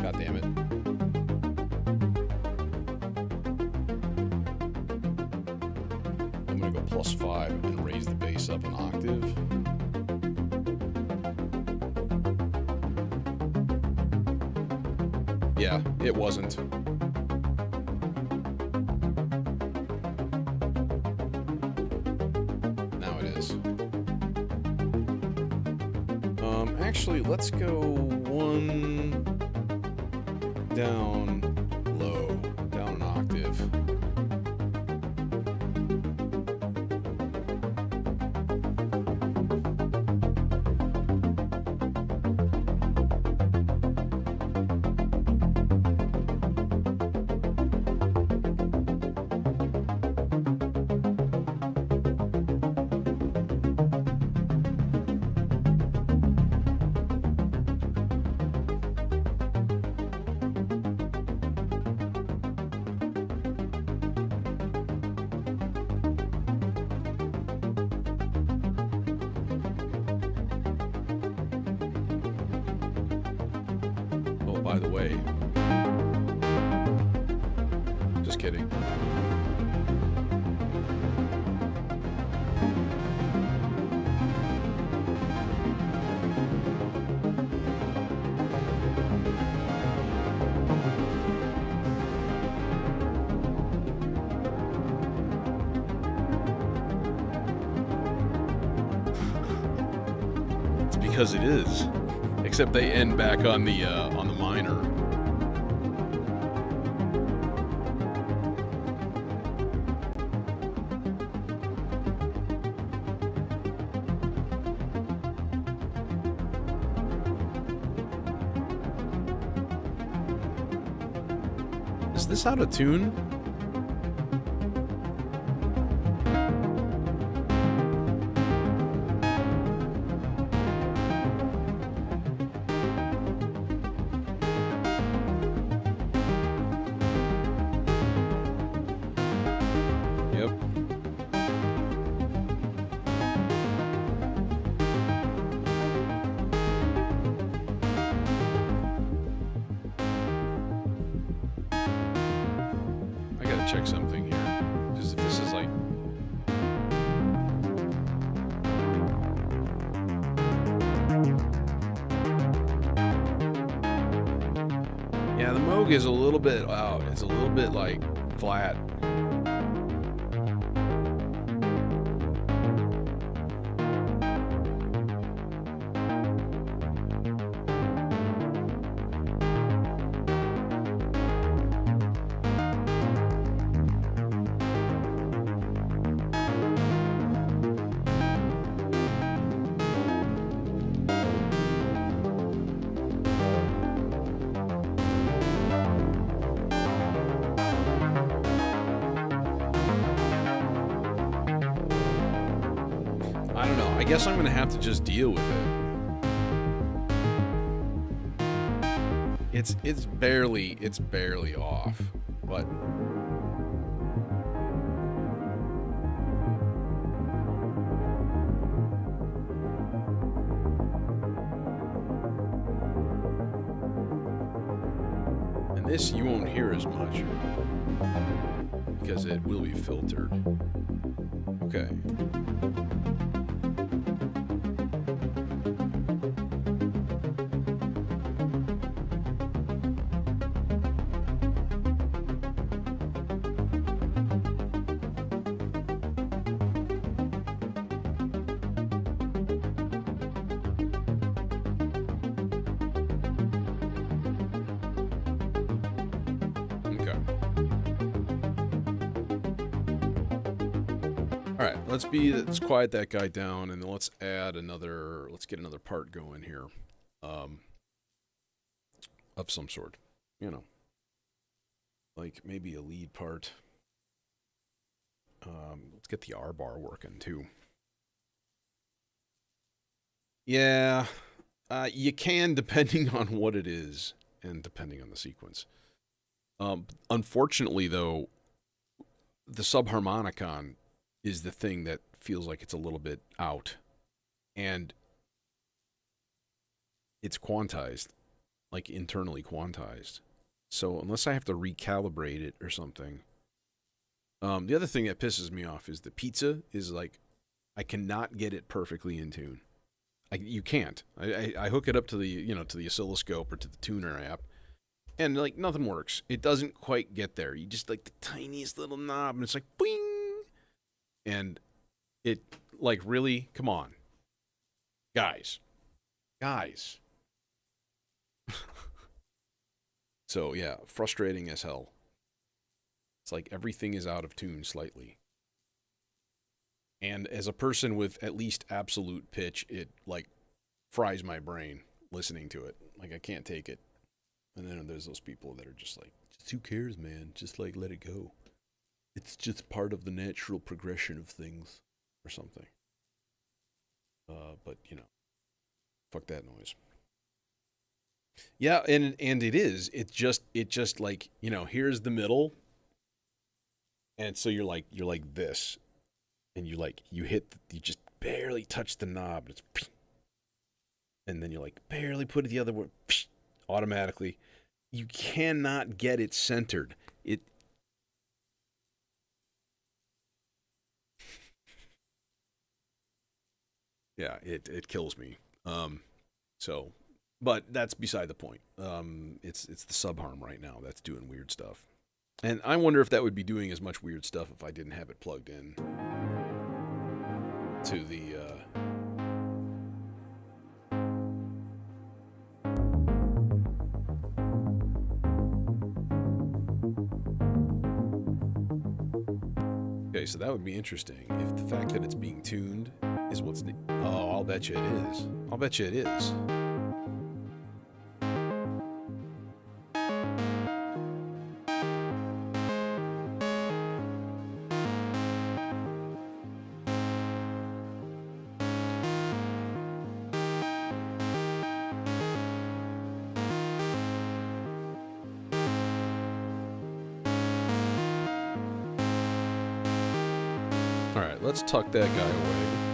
God damn it. +5 and raise the bass up an octave. Yeah, it wasn't. Now it is. Actually, let's go 1 down low, down an octave. by the way. Just kidding. It's because it is. Except they end back on the minor. Is this out of tune? Yep. I gotta check something here. Because if this is like... Yeah, the Moog is a little bit out. It's a little bit like flat. I don't know. I guess I'm gonna have to just deal with it. It's barely off, but and this you won't hear as much because it will be filtered. Okay. Alright, let's quiet that guy down, and then let's get another part going here. Of some sort. You know. Like, maybe a lead part. Let's get the R bar working, too. Yeah, you can, depending on what it is, and depending on the sequence. Unfortunately, though, the subharmonicon is the thing that feels like it's a little bit out. And it's quantized, like internally quantized. So unless I have to recalibrate it or something. The other thing that pisses me off is the pizza is like, I cannot get it perfectly in tune. You can't. I hook it up to the oscilloscope or to the tuner app, and like nothing works. It doesn't quite get there. You just like the tiniest little knob, and it's like boing. And it, like, really? Come on. Guys. So, yeah, frustrating as hell. It's like everything is out of tune slightly. And as a person with at least absolute pitch, it, like, fries my brain listening to it. Like, I can't take it. And then there's those people that are just like, just who cares, man? Just, like, let it go. It's just part of the natural progression of things, or something. But, you know, fuck that noise. Yeah, and it is. It just like, you know, here's the middle. And so you're like this. And you just barely touch the knob. And then you like barely put it the other way. Automatically. you cannot get it centered. Yeah, it kills me. So, but that's beside the point. It's the sub harm right now that's doing weird stuff, and I wonder if that would be doing as much weird stuff if I didn't have it plugged in to the. Okay, so that would be interesting if the fact that it's being tuned is what's. Oh, I'll bet you it is. I'll bet you it is. All right, let's tuck that guy away.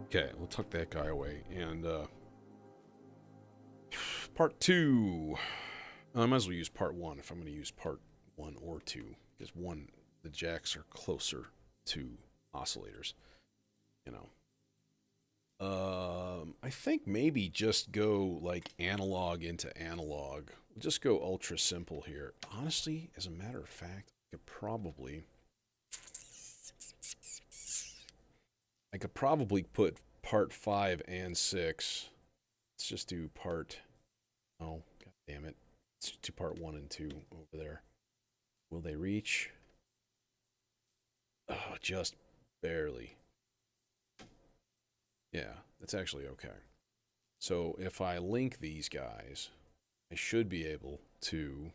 Okay, we'll tuck that guy away. And part 2. I might as well use part 1 if I'm going to use part 1 or 2. Because 1, the jacks are closer to oscillators. You know. I think maybe just go like analog into analog. We'll just go ultra simple here. Honestly, as a matter of fact, I could probably put part 5 and 6. Let's just do part. Oh, god damn it! Let's do part 1 and 2 over there. Will they reach? Oh, just barely. Yeah, that's actually okay. So if I link these guys, I should be able to.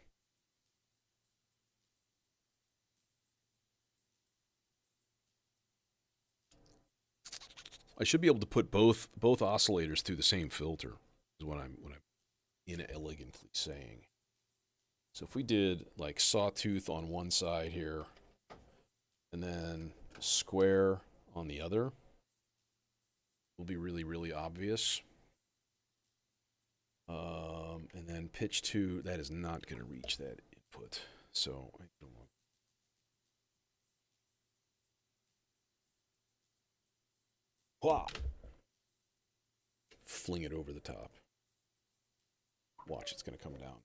I should be able to put both oscillators through the same filter. Is what I'm inelegantly saying. So if we did like sawtooth on one side here, and then square on the other, will be really, really obvious. And then pitch 2, that is not going to reach that input. So I don't want. Wah! Fling it over the top. Watch, it's going to come down.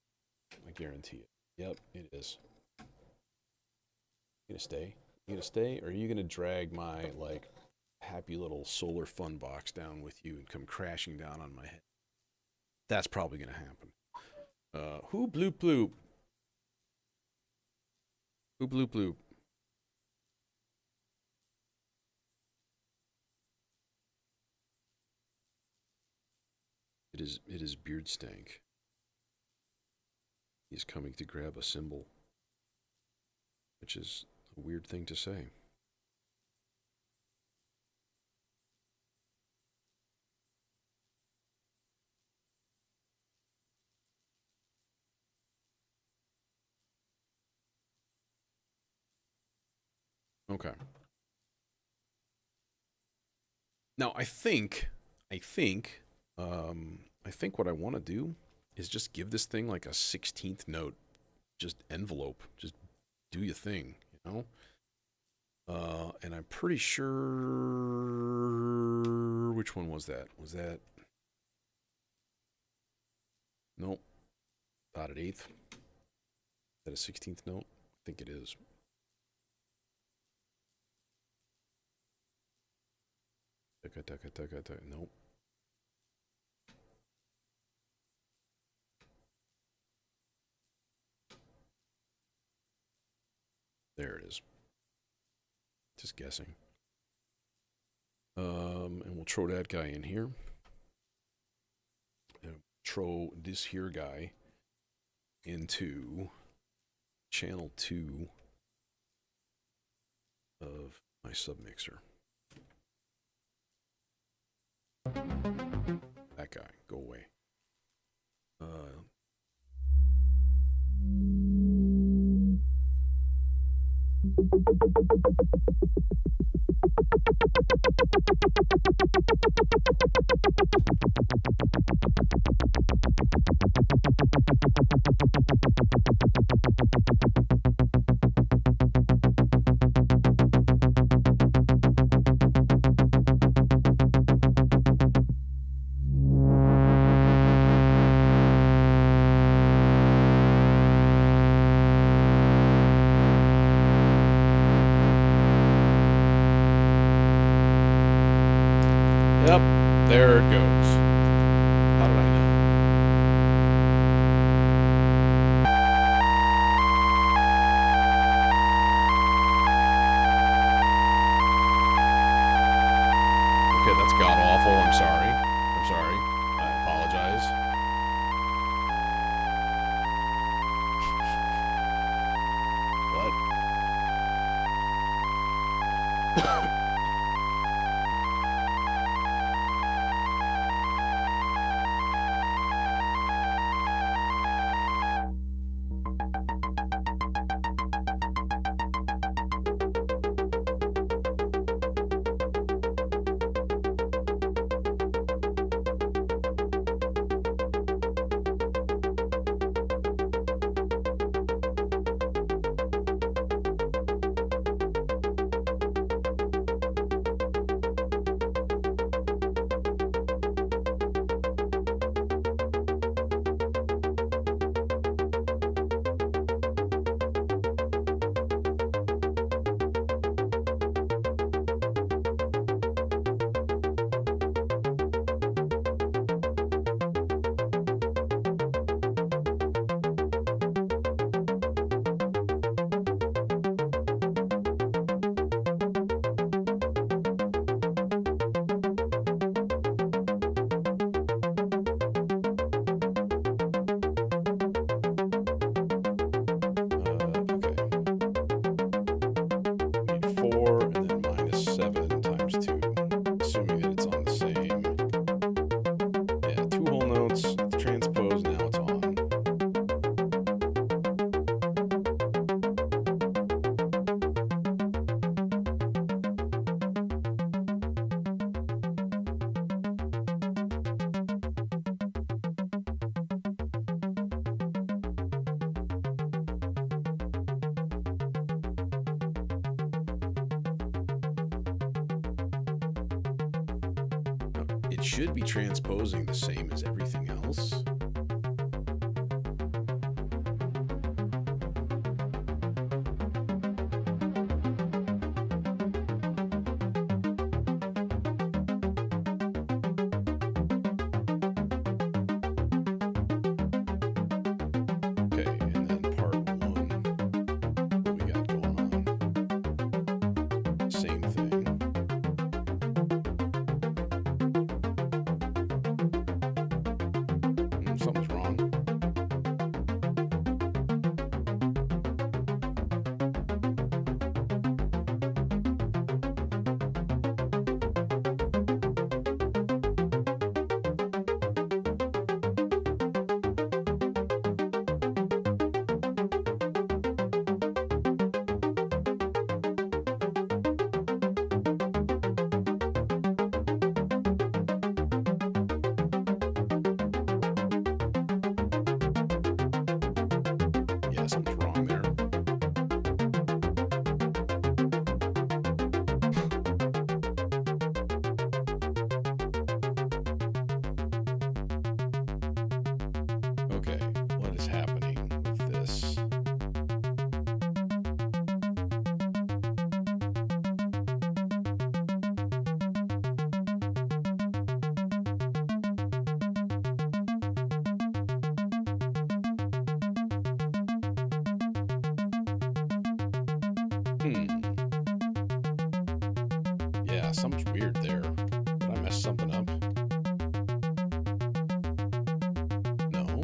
I guarantee it. Yep, it is. You gonna stay? You gonna stay? Or are you gonna drag my, like, happy little solar fun box down with you and come crashing down on my head? That's probably gonna happen. Who bloop bloop? Who bloop bloop? It is Beard Stank. He's coming to grab a symbol, which is a weird thing to say. Okay. Now I think what I want to do is just give this thing like a 16th note, just envelope, just do your thing, you know? And I'm pretty sure, which one was that? Was that, nope, dotted 8th. Is that a 16th note? I think it is. Nope. There it is. Just guessing. And we'll throw that guy in here. And throw this here guy into channel 2 of my submixer. That guy, go away. Yep, there it goes. How did I know? Okay, that's god awful. I'm sorry. I'm sorry. I apologize. What? It should be transposing the same as everything else. Okay, and then part 1, what we got going on? Same thing. Something's wrong. Yeah, something's wrong there. Okay, what is happening with this? Yeah, something's weird there. Did I mess something up? No.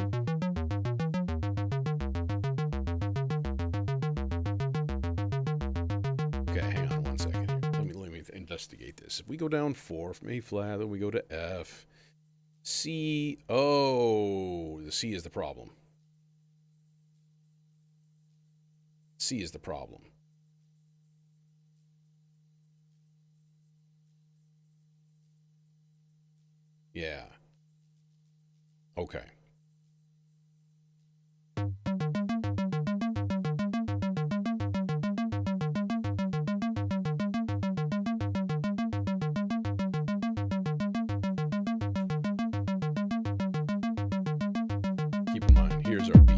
investigate this. If we go down 4 from A flat, then we go to F. C. Oh, the C is the problem. C is the problem. Yeah. Okay. Keep in mind, here's our beat.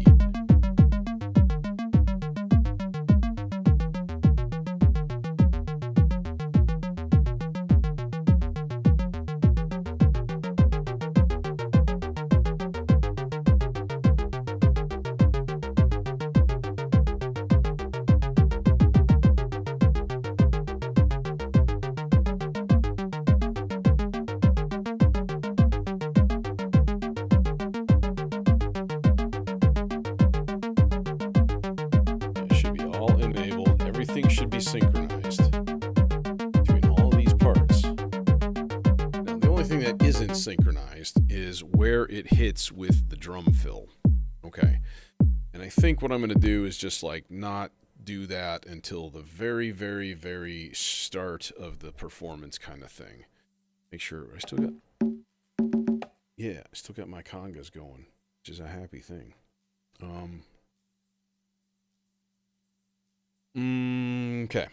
It should be all enabled. Everything should be synchronized between all of these parts. Now, the only thing that isn't synchronized is where it hits with the drum fill. Okay. And I think what I'm going to do is just like not do that until the very, very, very start of the performance kind of thing. Make sure I still got, yeah, I still got my congas going, which is a happy thing. Okay.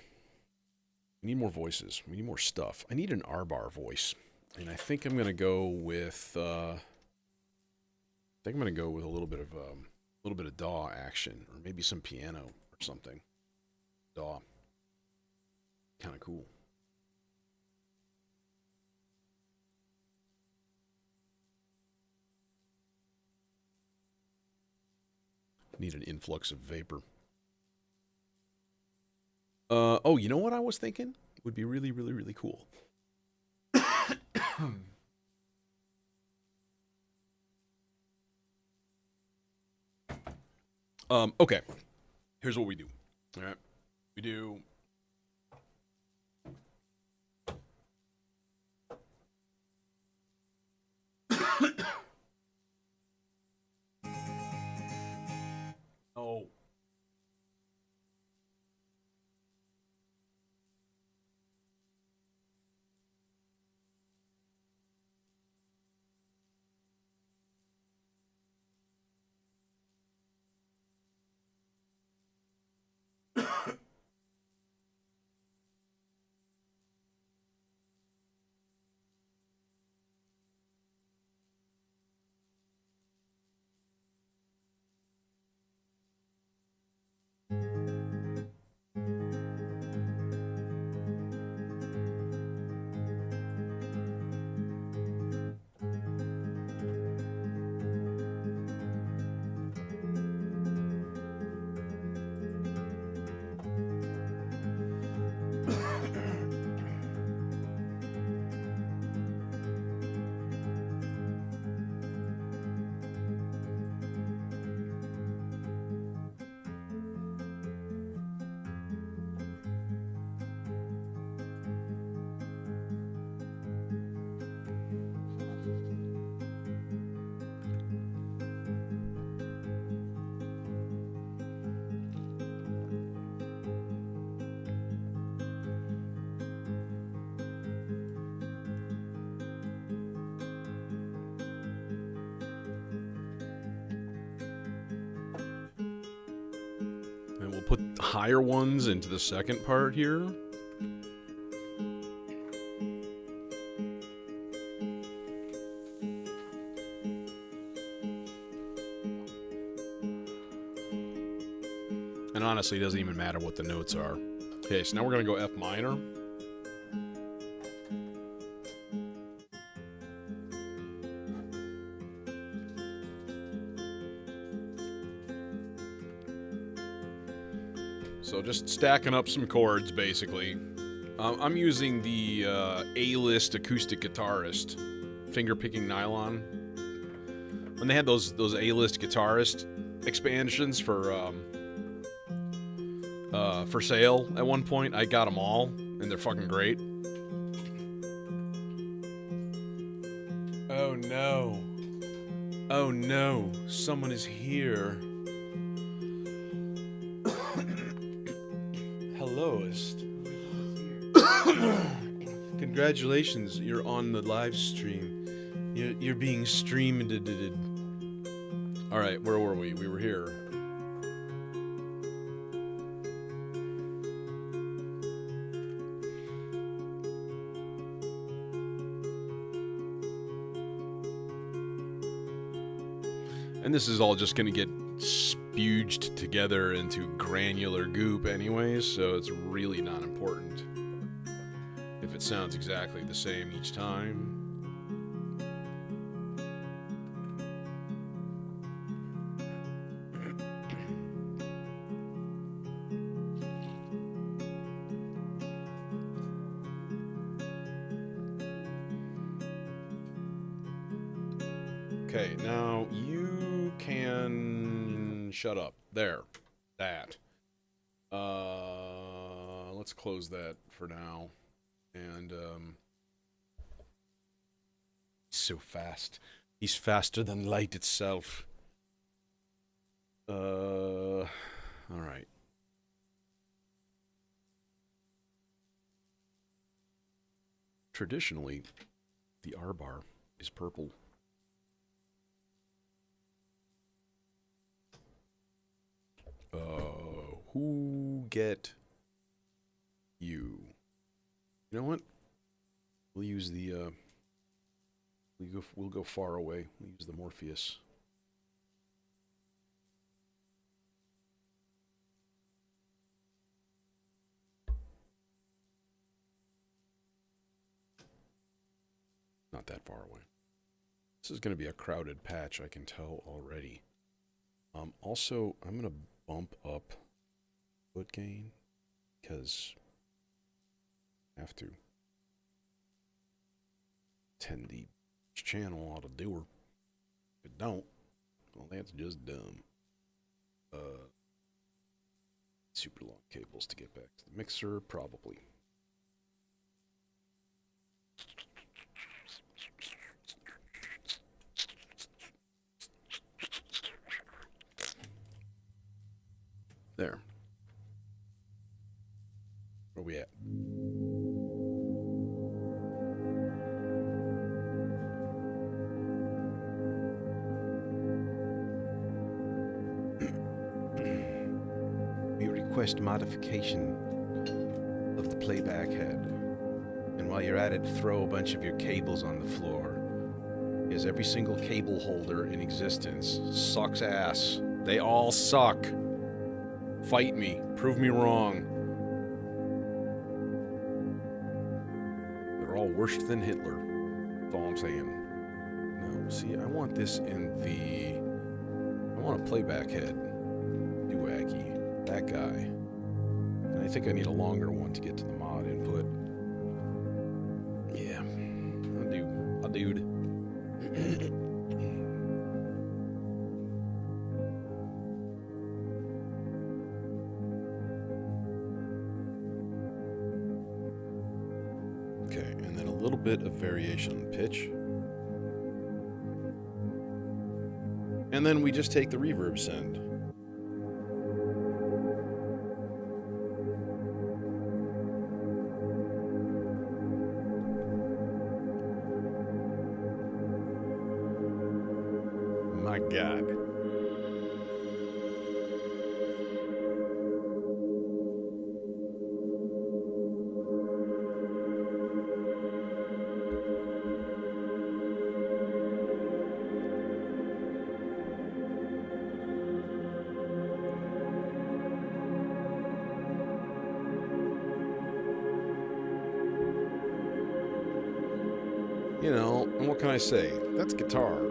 We need more voices. We need more stuff. I need an R-bar voice. And I think I'm going to go with, a little bit of DAW action, or maybe some piano or something. DAW. Kind of cool. Need an influx of vapor. Oh, you know what I was thinking? Would be really, really, really cool. Okay. Here's what we do. All right. We do. Oh. And we'll put higher ones into the second part here. And honestly, it doesn't even matter what the notes are. Okay, so now we're going to go F minor. So just stacking up some chords, basically. I'm using the A-list acoustic guitarist finger-picking nylon. When they had those A-list guitarist expansions for sale at one point, I got them all, and they're fucking great. Oh no. Oh no. Someone is here. Helloist. Congratulations, you're on the live stream. You're being streamed. Alright, where were we? We were here. And this is all just gonna get spuged together into granular goop anyways, so it's really not important if it sounds exactly the same each time. Okay, now you can shut up. There. That. Let's close that for now. And, he's so fast. He's faster than light itself. Alright. Traditionally, the R bar is purple. Who get you? You know what? We'll use the, we'll go far away. We'll use the Morpheus. Not that far away. This is going to be a crowded patch, I can tell already. Also, I'm going to bump up foot gain, because I have to. 10D channel ought to do her. If it don't, well, that's just dumb. Super long cables to get back to the mixer, probably. There. Where we at? We request modification of the playback head. And while you're at it, throw a bunch of your cables on the floor. Because every single cable holder in existence sucks ass. They all suck. Fight me. Prove me wrong. They're all worse than Hitler. That's all I'm saying. No, see, I want this in the... I want a playback head. Doowacky. That guy. And I think I need a longer one to get to the mod input. Yeah. I'll dude. Okay, and then a little bit of variation in pitch. And then we just take the reverb send. My God. You know, and what can I say? That's guitar.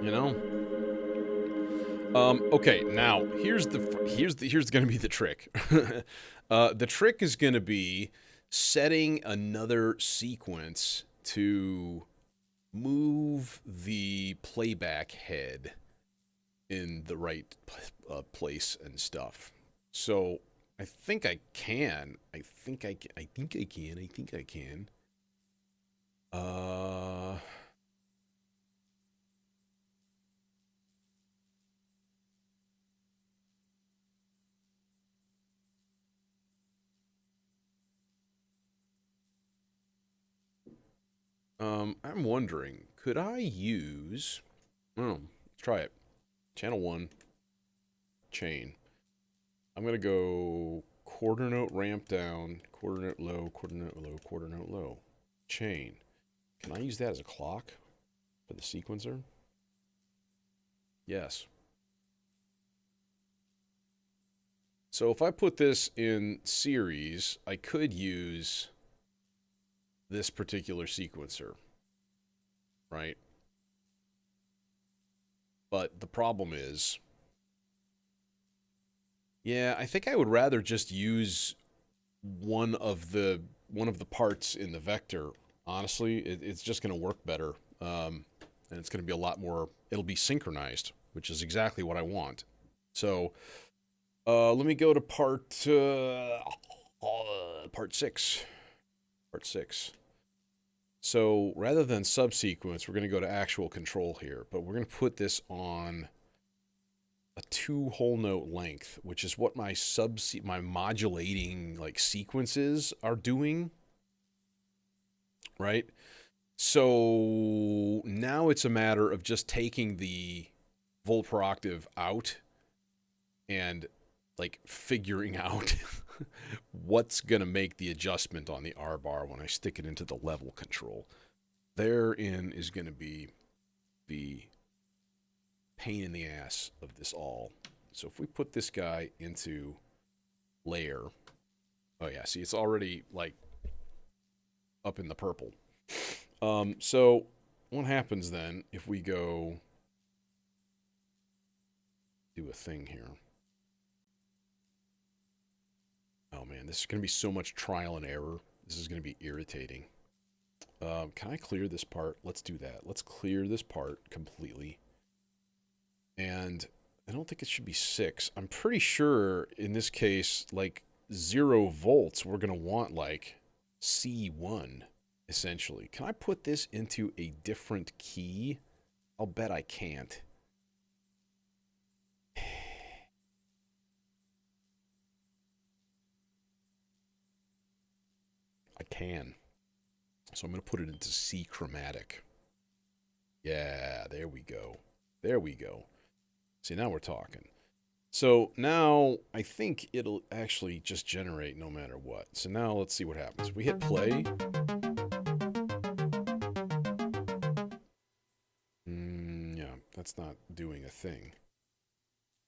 You know? Okay, now here's gonna be the trick. The trick is gonna be setting another sequence to move the playback head in the right place and stuff. So I think I can. I think I can. I think I can. I think I can. I'm wondering, could I use... Oh, let's try it. Channel 1, chain. I'm going to go quarter note ramp down, quarter note low, quarter note low, quarter note low. Chain. Can I use that as a clock for the sequencer? Yes. So if I put this in series, I could use this particular sequencer, right? But the problem is, yeah, I think I would rather just use one of the parts in the vector. Honestly, it's just going to work better, and it's going to be a lot more. It'll be synchronized, which is exactly what I want. So, let me go to part 6. Part 6. So rather than subsequence, we're going to go to actual control here, but we're going to put this on a 2 whole note length, which is what my modulating like sequences are doing, right? So now it's a matter of just taking the volt per octave out and like figuring out what's going to make the adjustment on the R bar when I stick it into the level control. Therein is going to be the pain in the ass of this all. So if we put this guy into layer, oh yeah, see, it's already like up in the purple. So what happens then if we go do a thing here? Oh man, this is going to be so much trial and error. This is going to be irritating. Can I clear this part? Let's do that. Let's clear this part completely. And I don't think it should be 6. I'm pretty sure in this case, like 0 volts, we're going to want like C1, essentially. Can I put this into a different key? I'll bet I can't. I can. So I'm going to put it into C chromatic. Yeah, there we go. There we go. See, now we're talking. So now I think it'll actually just generate no matter what. So now let's see what happens. We hit play. Yeah, that's not doing a thing.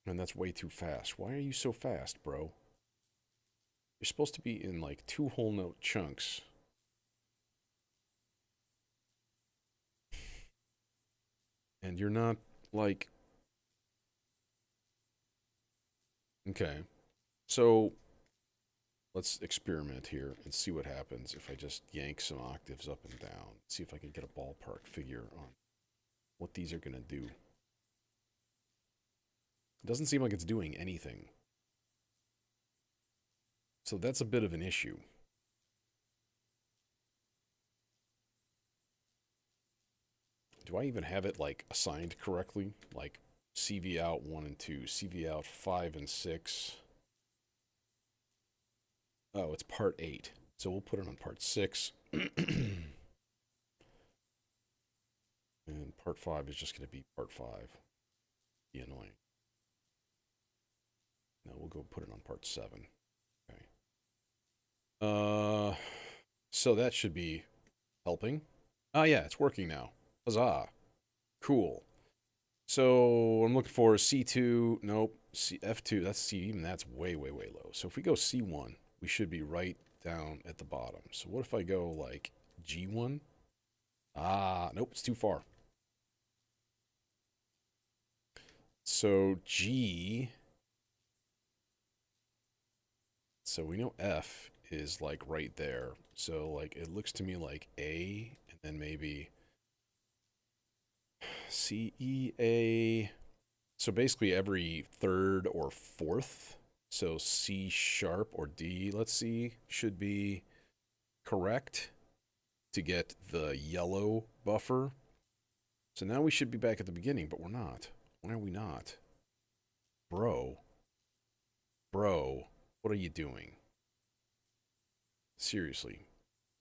And that's way too fast. Why are you so fast, bro? You're supposed to be in like 2 whole note chunks. And you're not like... Okay. So let's experiment here and see what happens if I just yank some octaves up and down. See if I can get a ballpark figure on what these are going to do. It doesn't seem like it's doing anything. So that's a bit of an issue. Do I even have it like assigned correctly? Like CV out 1 and 2, CV out 5 and 6. Oh, it's part 8. So we'll put it on part 6. And part 5 is just going to be part 5. Be annoying. No, we'll go put it on part 7. Okay. So that should be helping. Oh yeah, it's working now. Huzzah. Cool. So I'm looking for C2. Nope. F2. That's C. Even that's way, way, way low. So if we go C1, we should be right down at the bottom. So what if I go like G1? Ah, nope. It's too far. So G. So we know F is like right there. So like it looks to me like A and then maybe C, E, A. So basically every 3rd or 4th So C sharp or D, let's see, should be correct to get the yellow buffer. So now we should be back at the beginning, but we're not. Why are we not? Bro, what are you doing? Seriously,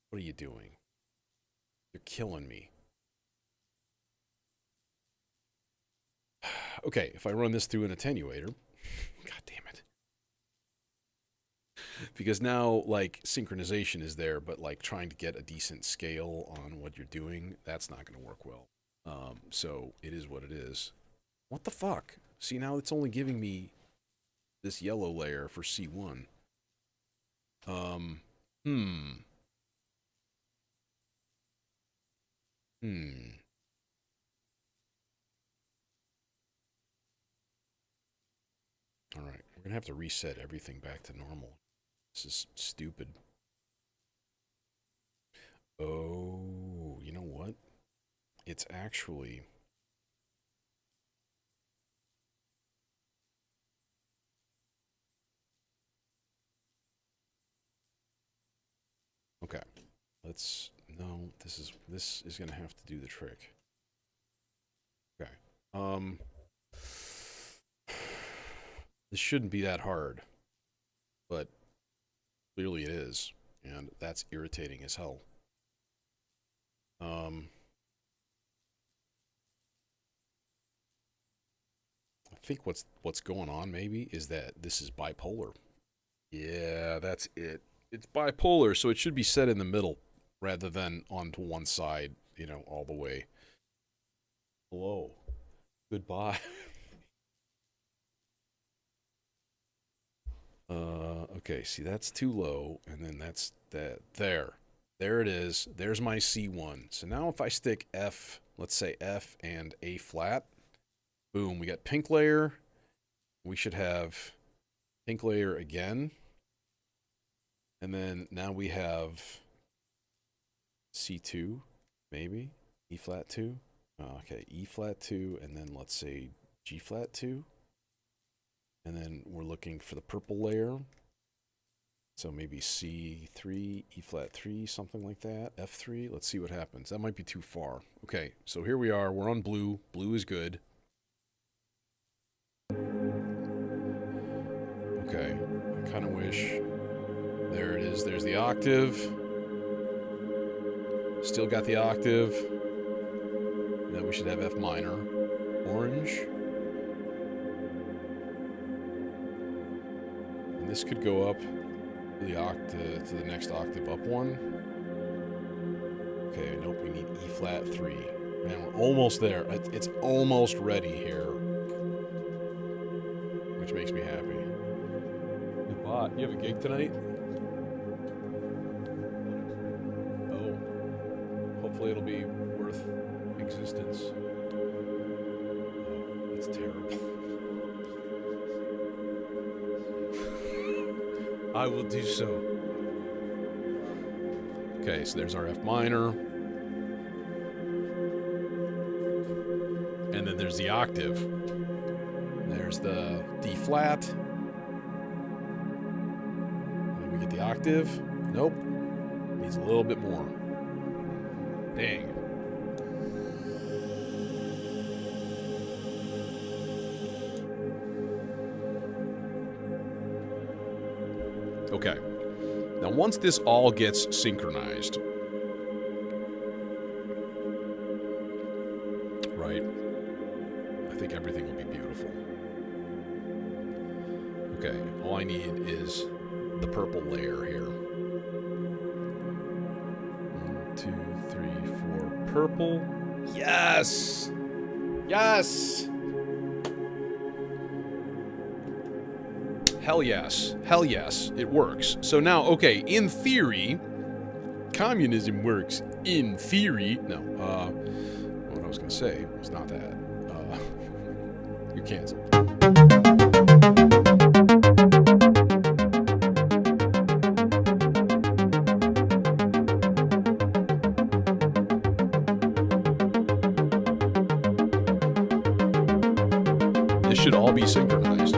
what are you doing? You're killing me. Okay, if I run this through an attenuator, god damn it. Because now, like, synchronization is there, but, like, trying to get a decent scale on what you're doing, that's not going to work well. So it is what it is. What the fuck? See, now it's only giving me this yellow layer for C1. Alright, we're going to have to reset everything back to normal. This is stupid. Oh, you know what? It's actually... Okay, let's... No, this is going to have to do the trick. Okay. This shouldn't be that hard, but clearly it is, and that's irritating as hell. I think what's going on maybe is that this is bipolar. Yeah, that's it. It's bipolar, so it should be set in the middle rather than onto one side, you know, all the way. Hello. Goodbye. Okay, see, that's too low, and then that's that. There it is. There's my C1. So now if I stick F, let's say F and A flat, boom, we got pink layer. We should have pink layer again. And then now we have C2, maybe, E flat 2. Okay, E flat 2, and then let's say G flat 2. And then we're looking for the purple layer. So maybe C3, E flat 3, something like that. F3, let's see what happens. That might be too far. Okay, so here we are. We're on blue. Blue is good. Okay, I kind of wish... There it is. There's the octave. Still got the octave. Now we should have F minor. Orange. And this could go up to the octave, to the next octave up one. Okay, nope, we need E flat 3. Man, we're almost there. It's almost ready here. Which makes me happy. Goodbye. You have a gig tonight? Oh. Hopefully it'll be worth existence. Oh, it's terrible. I will do so. Okay, so there's our F minor. And then there's the octave. There's the D flat. And then we get the octave. Nope. Needs a little bit more. Dang. Okay. Now, once this all gets synchronized, right, I think everything will be beautiful. Okay, all I need is the purple layer here. 1, 2, 3, 4, purple. Yes! Yes! Hell yes. Hell yes. It works. So now, okay, in theory, communism works. In theory. No, what I was going to say was not that. You're canceled. This should all be synchronized.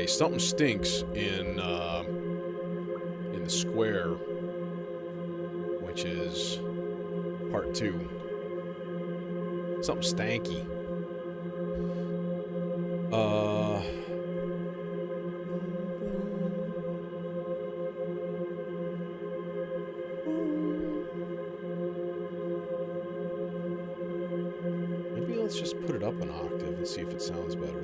Okay, something stinks in the square, which is part 2. Something stanky. Maybe let's just put it up an octave and see if it sounds better.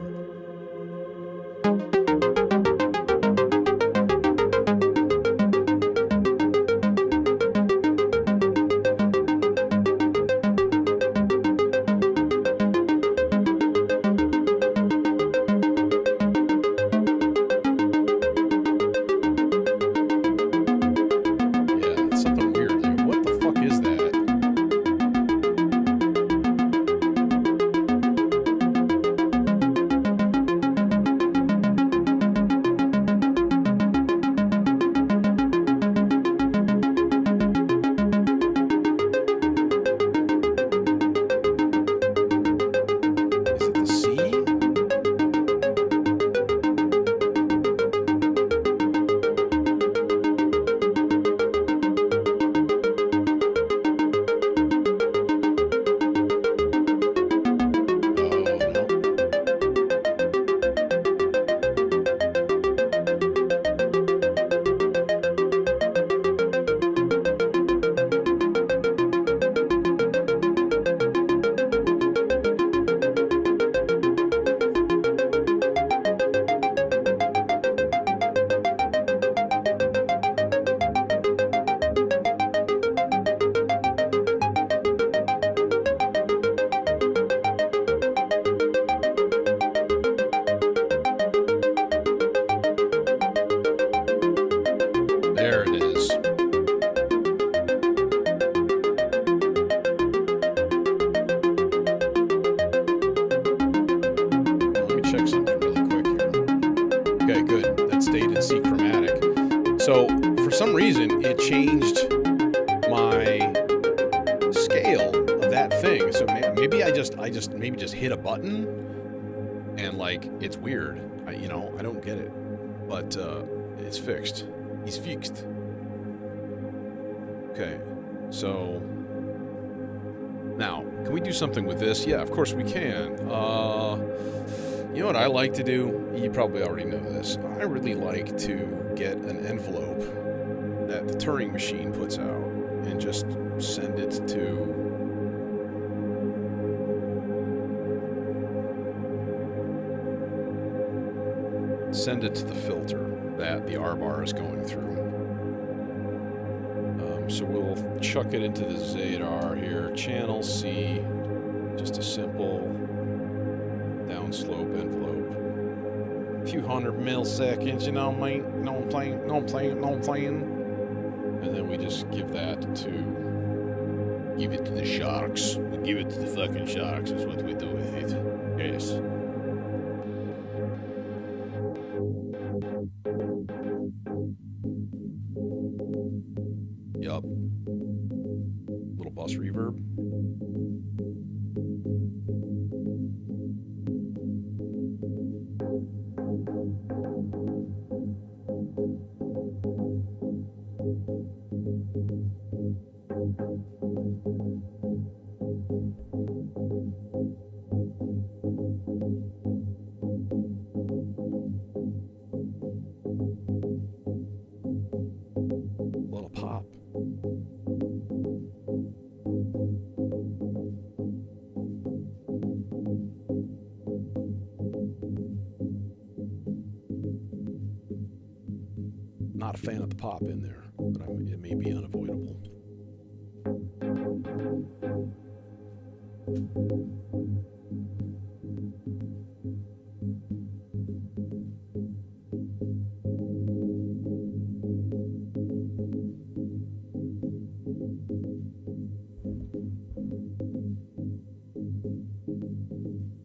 Yeah, it's something weird. Like, what the fuck is that? Is it the C? Oh, no. There it is. Let me check something really quick here. Okay, good. That stayed in C chromatic. So, for some reason, it changed my scale of that thing. So maybe I just hit a button, and like it's weird. I don't get it, but it's fixed. He's fixed. Okay, so now can we do something with this? Yeah, of course we can. You know what I like to do? You probably already know this. I really like to get an envelope that the Turing machine puts out and just send it to the filter that the R bar is going through. So we'll chuck it into the Zadar here. Channel C, just a simple downslope envelope. A few hundred milliseconds, you know, mate. No playing. And then we just give it to the sharks. We give it to the fucking sharks is what we do with it. Yes. Yup. Little bus reverb. Little pop. Not a fan of the pop in there, but it may be unavoidable.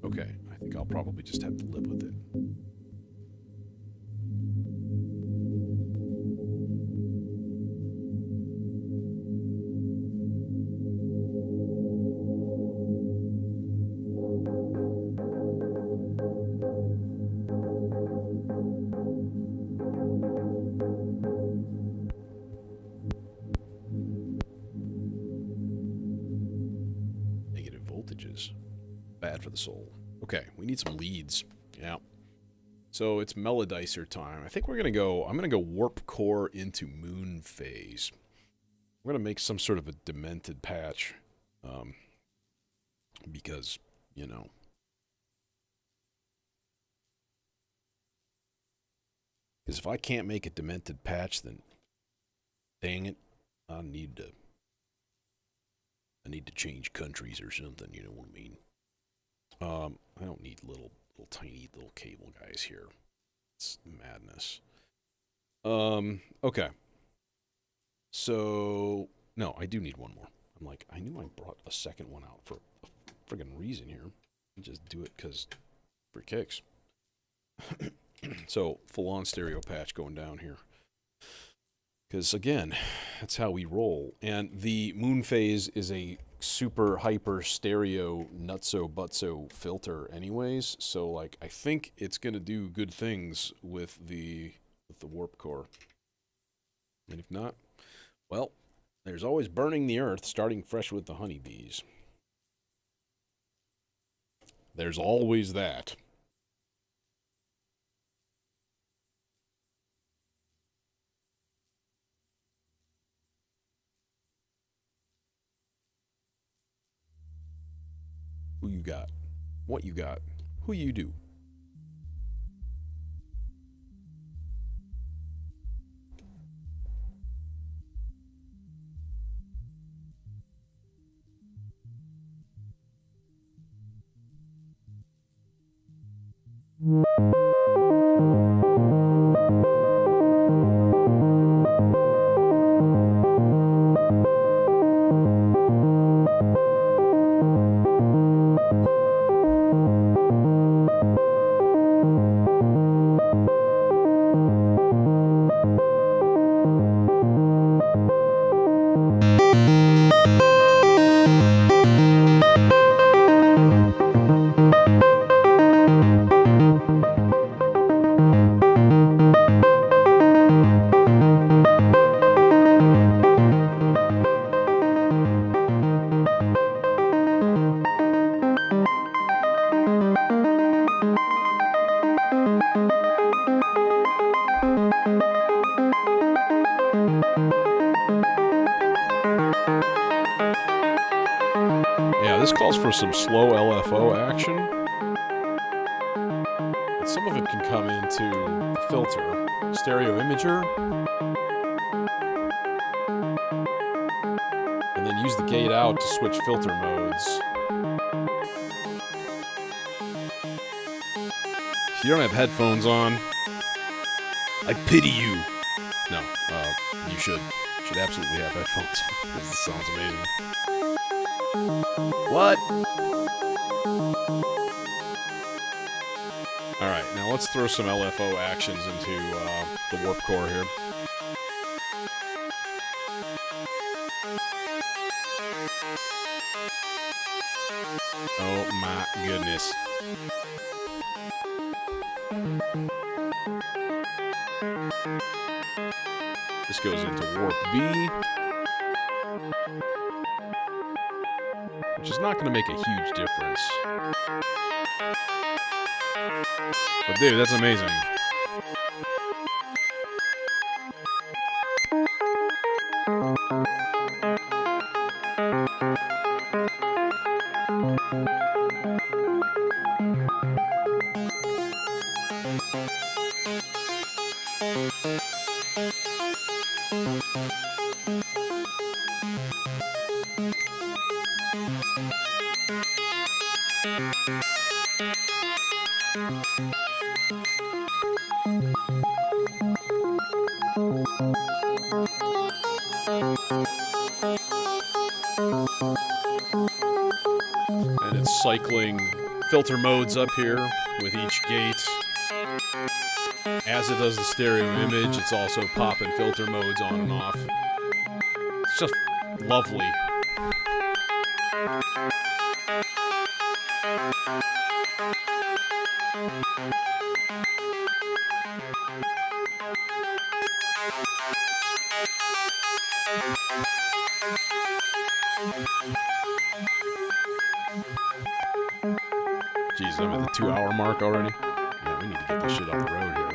Okay, I think I'll probably just have to live with it. for the soul. Okay, we need some leads. Yeah. So it's Melodicer time. I think we're gonna go. I'm gonna go warp core into moon phase. We're gonna make some sort of a demented patch, because you know. Because if I can't make a demented patch, then dang it, I need to change countries or something. You know what I mean? I don't need little tiny little cable guys here. It's madness. Okay. So no, I do need one more. I'm like, I knew I brought a second one out for a friggin' reason here. Just do it because for kicks. So full on stereo patch going down here. Because again, that's how we roll. And the moon phase is a super hyper stereo nutso butso filter anyways. So like I think it's gonna do good things with the warp core. And if not, well, there's always burning the earth, starting fresh with the honeybees. There's always that. Who you got? What you got? Who you do? Yeah, this calls for some slow LFO action. And some of it can come into the filter. Stereo imager. And then use the gate out to switch filter modes. If you don't have headphones on, I pity you. No, you should. You should absolutely have headphones on. This sounds amazing. What? Alright, now let's throw some LFO actions into the warp core here. Oh my goodness. This goes into warp B. Which is not going to make a huge difference. But dude, that's amazing. And it's cycling filter modes up here with each gate. As it does the stereo image, it's also popping filter modes on and off. It's just lovely. Jeez, I'm at the 2-hour mark already. Yeah, we need to get this shit on the road here.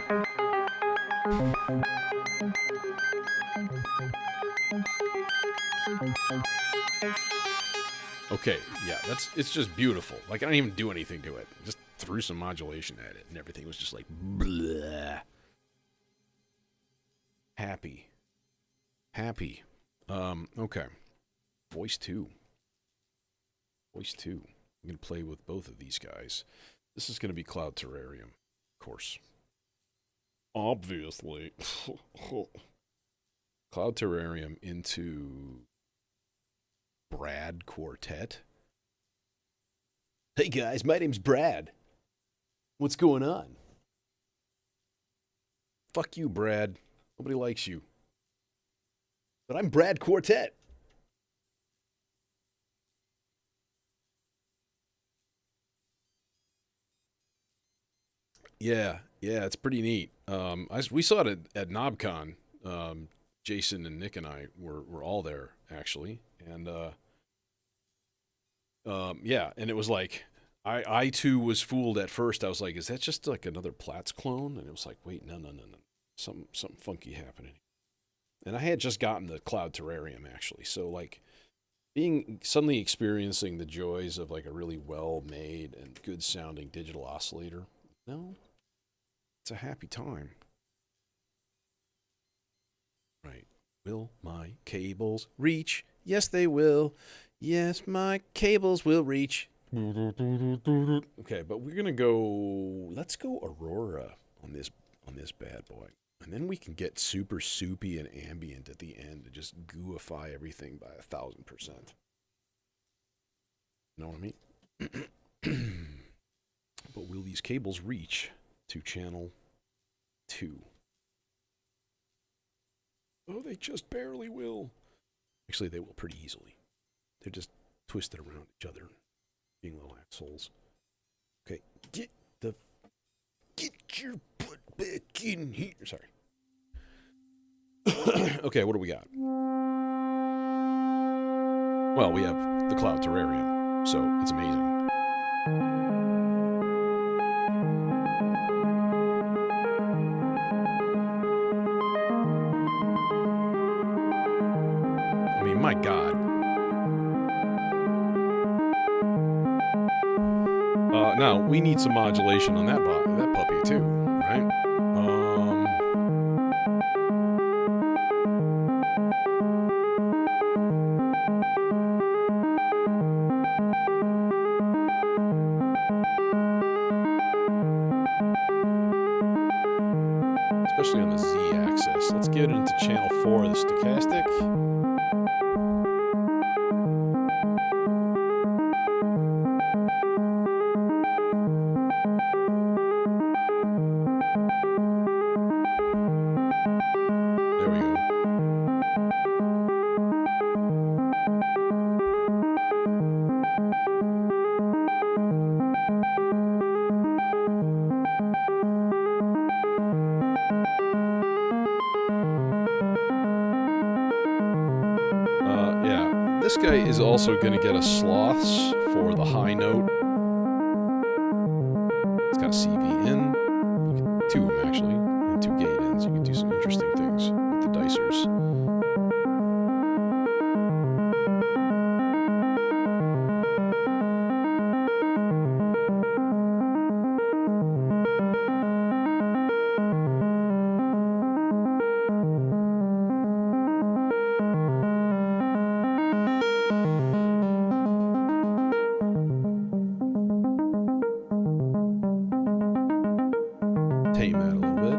Okay, yeah, it's just beautiful. Like, I didn't even do anything to it. Just threw some modulation at it, and everything was just like, blah. Happy. Okay. Voice 2. I'm going to play with both of these guys. This is going to be Cloud Terrarium, of course. Obviously. Cloud Terrarium into Brad Quartet. Hey guys, my name's Brad. What's going on? Fuck you, Brad. Nobody likes you. But I'm Brad Quartet. Yeah, it's pretty neat. We saw it at NobCon. Jason and Nick and I were all there, actually. And, yeah, and it was like, I too was fooled at first. I was like, is that just like another Platts clone? And it was like, wait, no. Something funky happening. And I had just gotten the Cloud Terrarium, actually. So, like, suddenly experiencing the joys of, like, a really well-made and good-sounding digital oscillator. No, it's a happy time. Right. Will my cables reach? Yes, they will. Yes, my cables will reach. Okay, but we're gonna go. Let's go Aurora on this bad boy, and then we can get super soupy and ambient at the end to just gooify everything by 1,000%. Know what I mean? But will these cables reach to channel 2? Oh, they just barely will. Actually, they will pretty easily. They're just twisted around each other, being little assholes. Okay, get your butt back in here. Sorry. Okay, what do we got? Well, we have the Cloud Terrarium, so it's amazing. I mean, my God. Now, we need some modulation on that puppy, too, right? Especially on the Z-axis. Let's get into channel 4 of the stochastic. This guy is also going to get a sloths for the high note. It's got a CV in. Two of them, actually. And 2 gate ins. You can do some interesting things with the dicers. Tame that a little bit.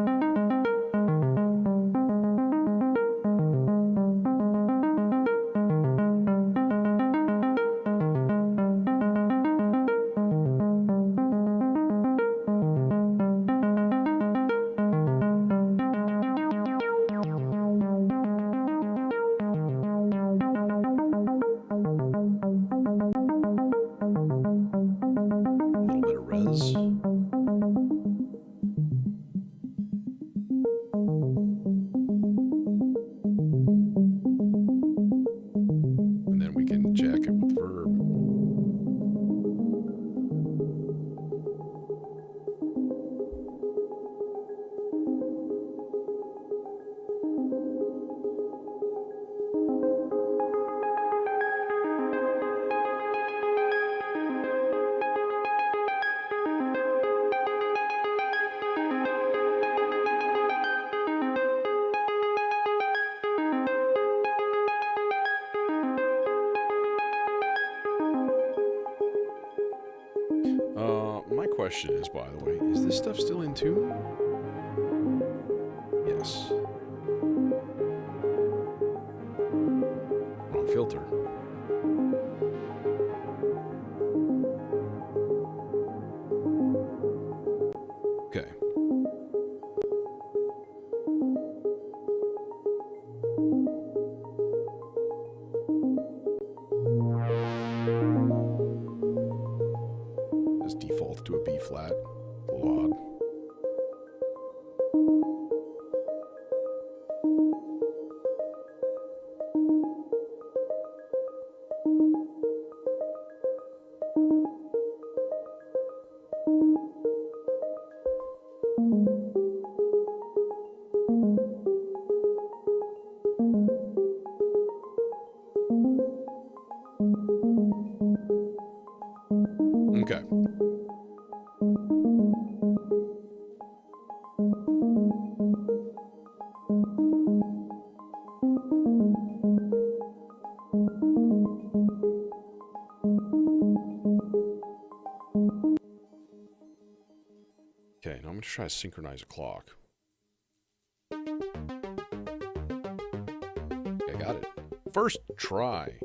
A little bit of res. And then we can jack it with verb. Now, my question is, by the way, is this stuff still in tune? Yes. Wrong filter. Okay. Just default to a B flat. A little odd. Okay. Okay, now I'm going to try to synchronize a clock. Okay, got it. First try.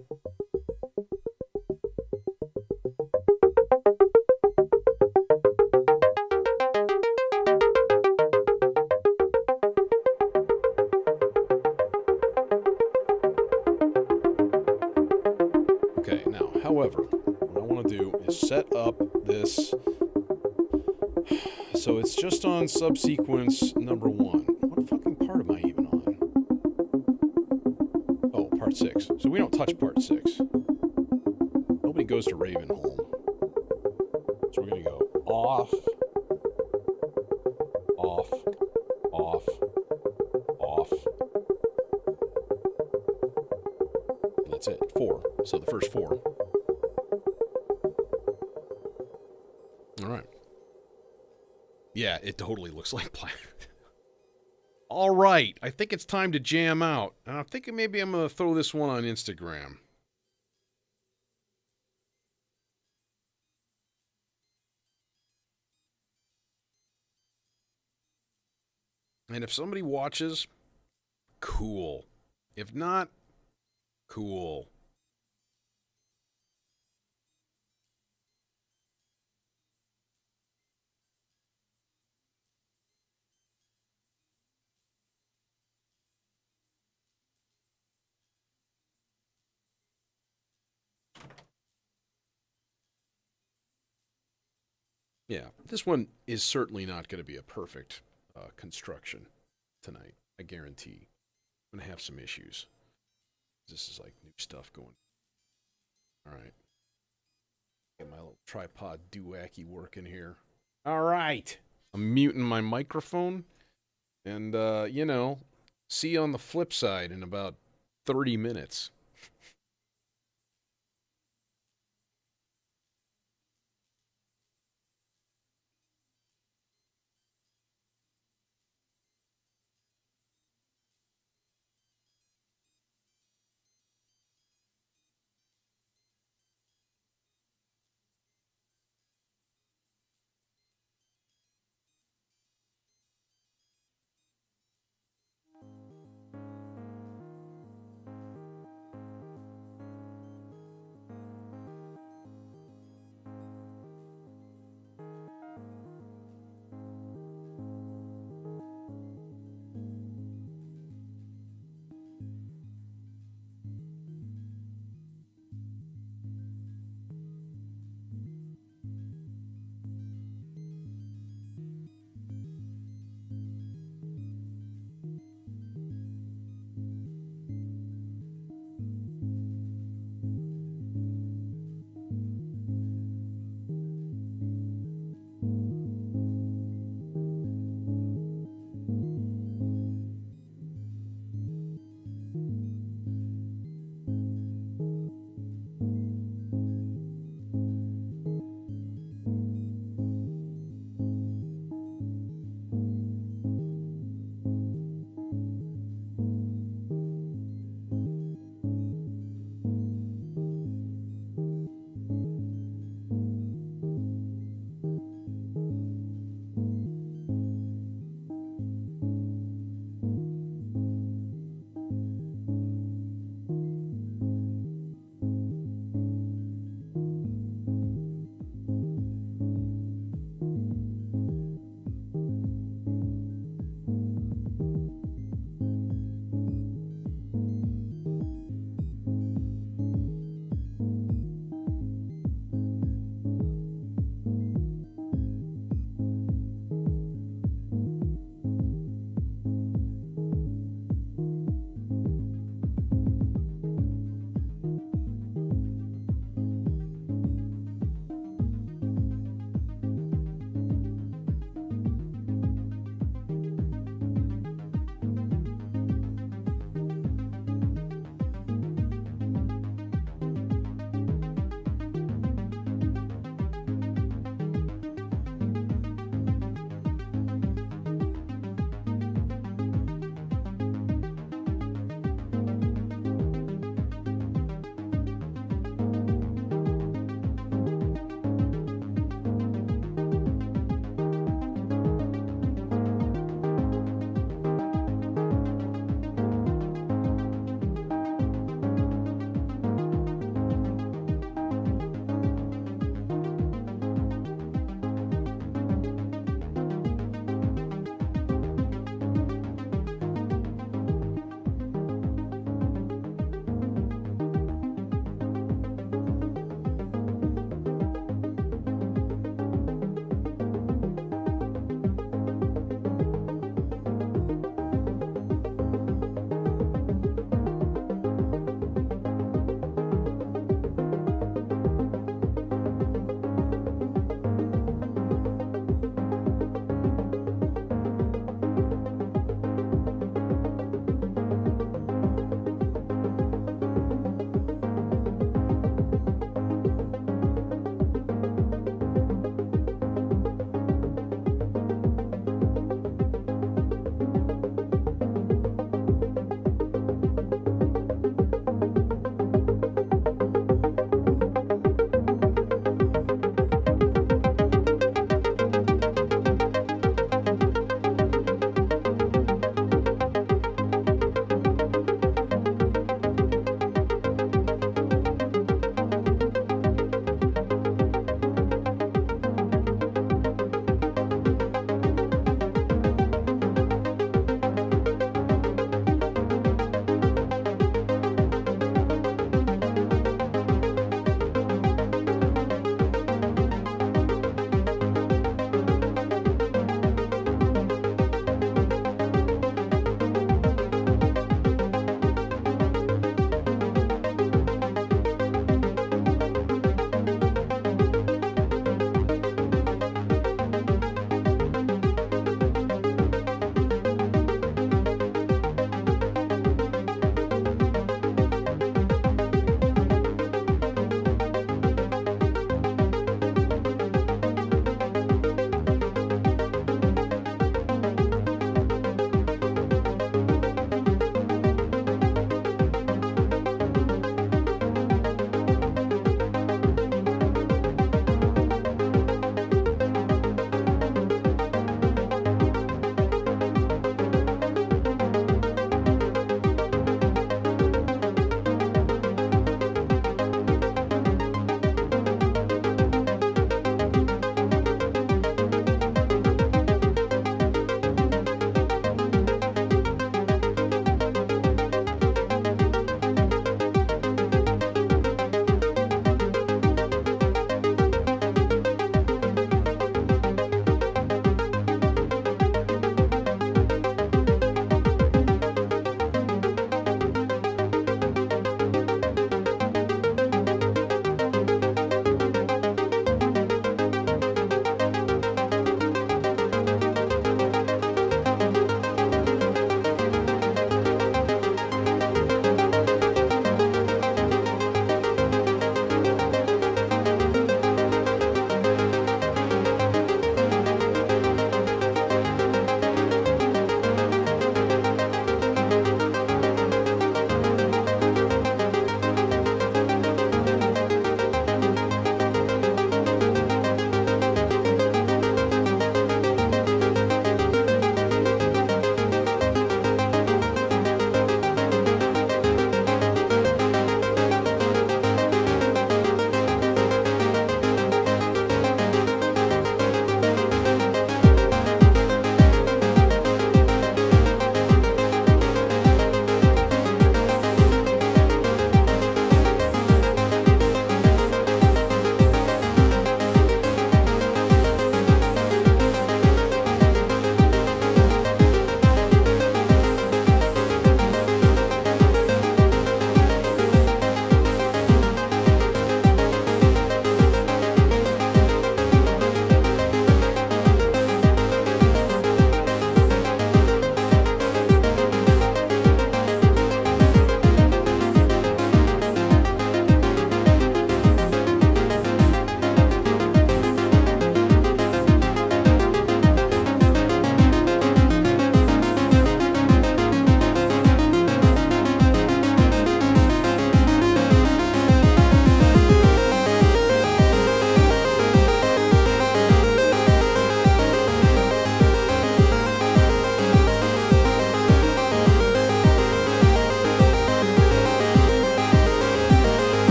Okay, now, however, what I want to do is set up this so it's just on subsequence number 1. What fucking part am I even on? Oh, part 6. So we don't touch part 6. Nobody goes to Ravenholm. So we're going to go off, off, off, off. And that's it. 4. So the first 4. All right. Yeah, it totally looks like black. All right, I think it's time to jam out. I'm thinking maybe I'm going to throw this one on Instagram. And if somebody watches, cool. If not, cool. Yeah, this one is certainly not going to be a perfect construction tonight. I guarantee. I'm going to have some issues. This is like new stuff going. All right. Get my little tripod doowacky working here. All right. I'm muting my microphone. And, see you on the flip side in about 30 minutes.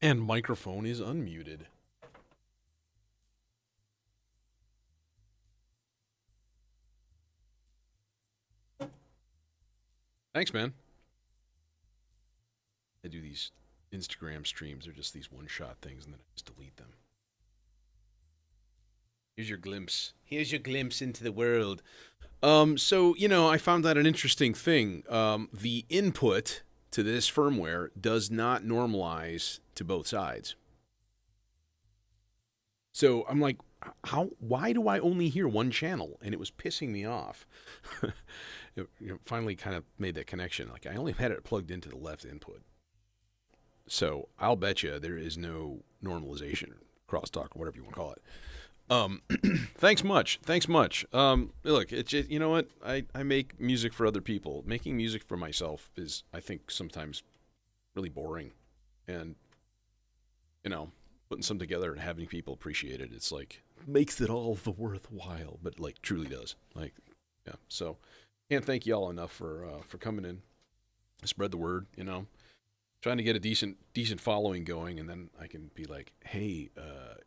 And microphone is unmuted. Thanks, man. I do these Instagram streams. They're just these one-shot things, and then I just delete them. Here's your glimpse. Here's your glimpse into the world. So, you know, I found that an interesting thing. The input to this firmware does not normalize to both sides. So I'm like, why do I only hear one channel? And it was pissing me off. Finally kind of made that connection. Like, I only had it plugged into the left input. So I'll bet you there is no normalization, crosstalk, or whatever you want to call it. Thanks much. Look, it's just, you know what? I make music for other people. Making music for myself is, I think, sometimes really boring. And, you know, putting something together and having people appreciate it, it's like, makes it all the worthwhile, but like truly does. Like, yeah. So can't thank y'all enough for coming in. Spread the word, you know. Trying to get a decent following going, and then I can be like, hey,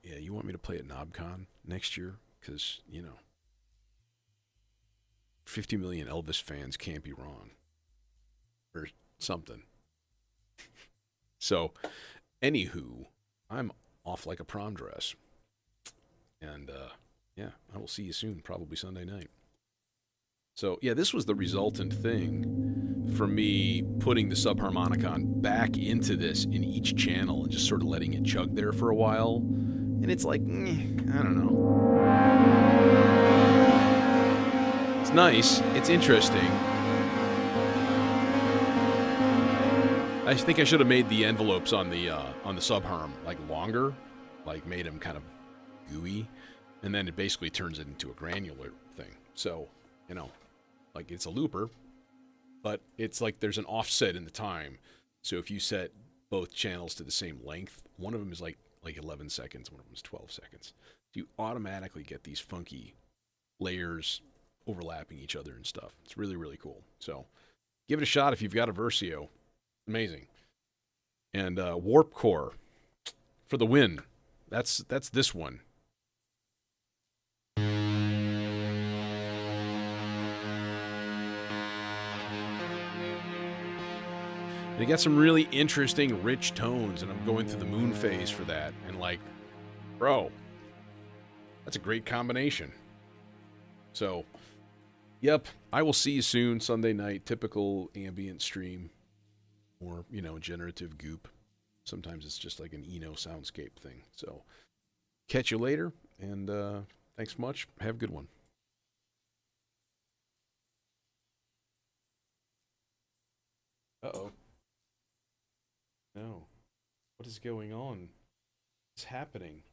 yeah, you want me to play at KnobCon next year? Because, you know, 50 million Elvis fans can't be wrong. Or something. So, anywho, I'm off like a prom dress. And, yeah, I will see you soon, probably Sunday night. So, yeah, this was the resultant thing for me putting the subharmonicon back into this in each channel and just sort of letting it chug there for a while. And it's like, I don't know. It's nice. It's interesting. I think I should have made the envelopes on the subharm like longer, like made them kind of gooey, and then it basically turns it into a granular thing. So, you know, like it's a looper, but it's like there's an offset in the time. So if you set both channels to the same length, one of them is like 11 seconds, one of them is 12 seconds. So you automatically get these funky layers overlapping each other and stuff. It's really, really cool. So give it a shot if you've got a Versio. Amazing. And Warp Core for the win. That's this one. And it got some really interesting, rich tones, and I'm going through the moon phase for that. And like, bro, that's a great combination. So, yep, I will see you soon, Sunday night, typical ambient stream, or, you know, generative goop. Sometimes it's just like an Eno soundscape thing. So, catch you later, and thanks much. Have a good one. Uh-oh. No. What is going on? What's happening?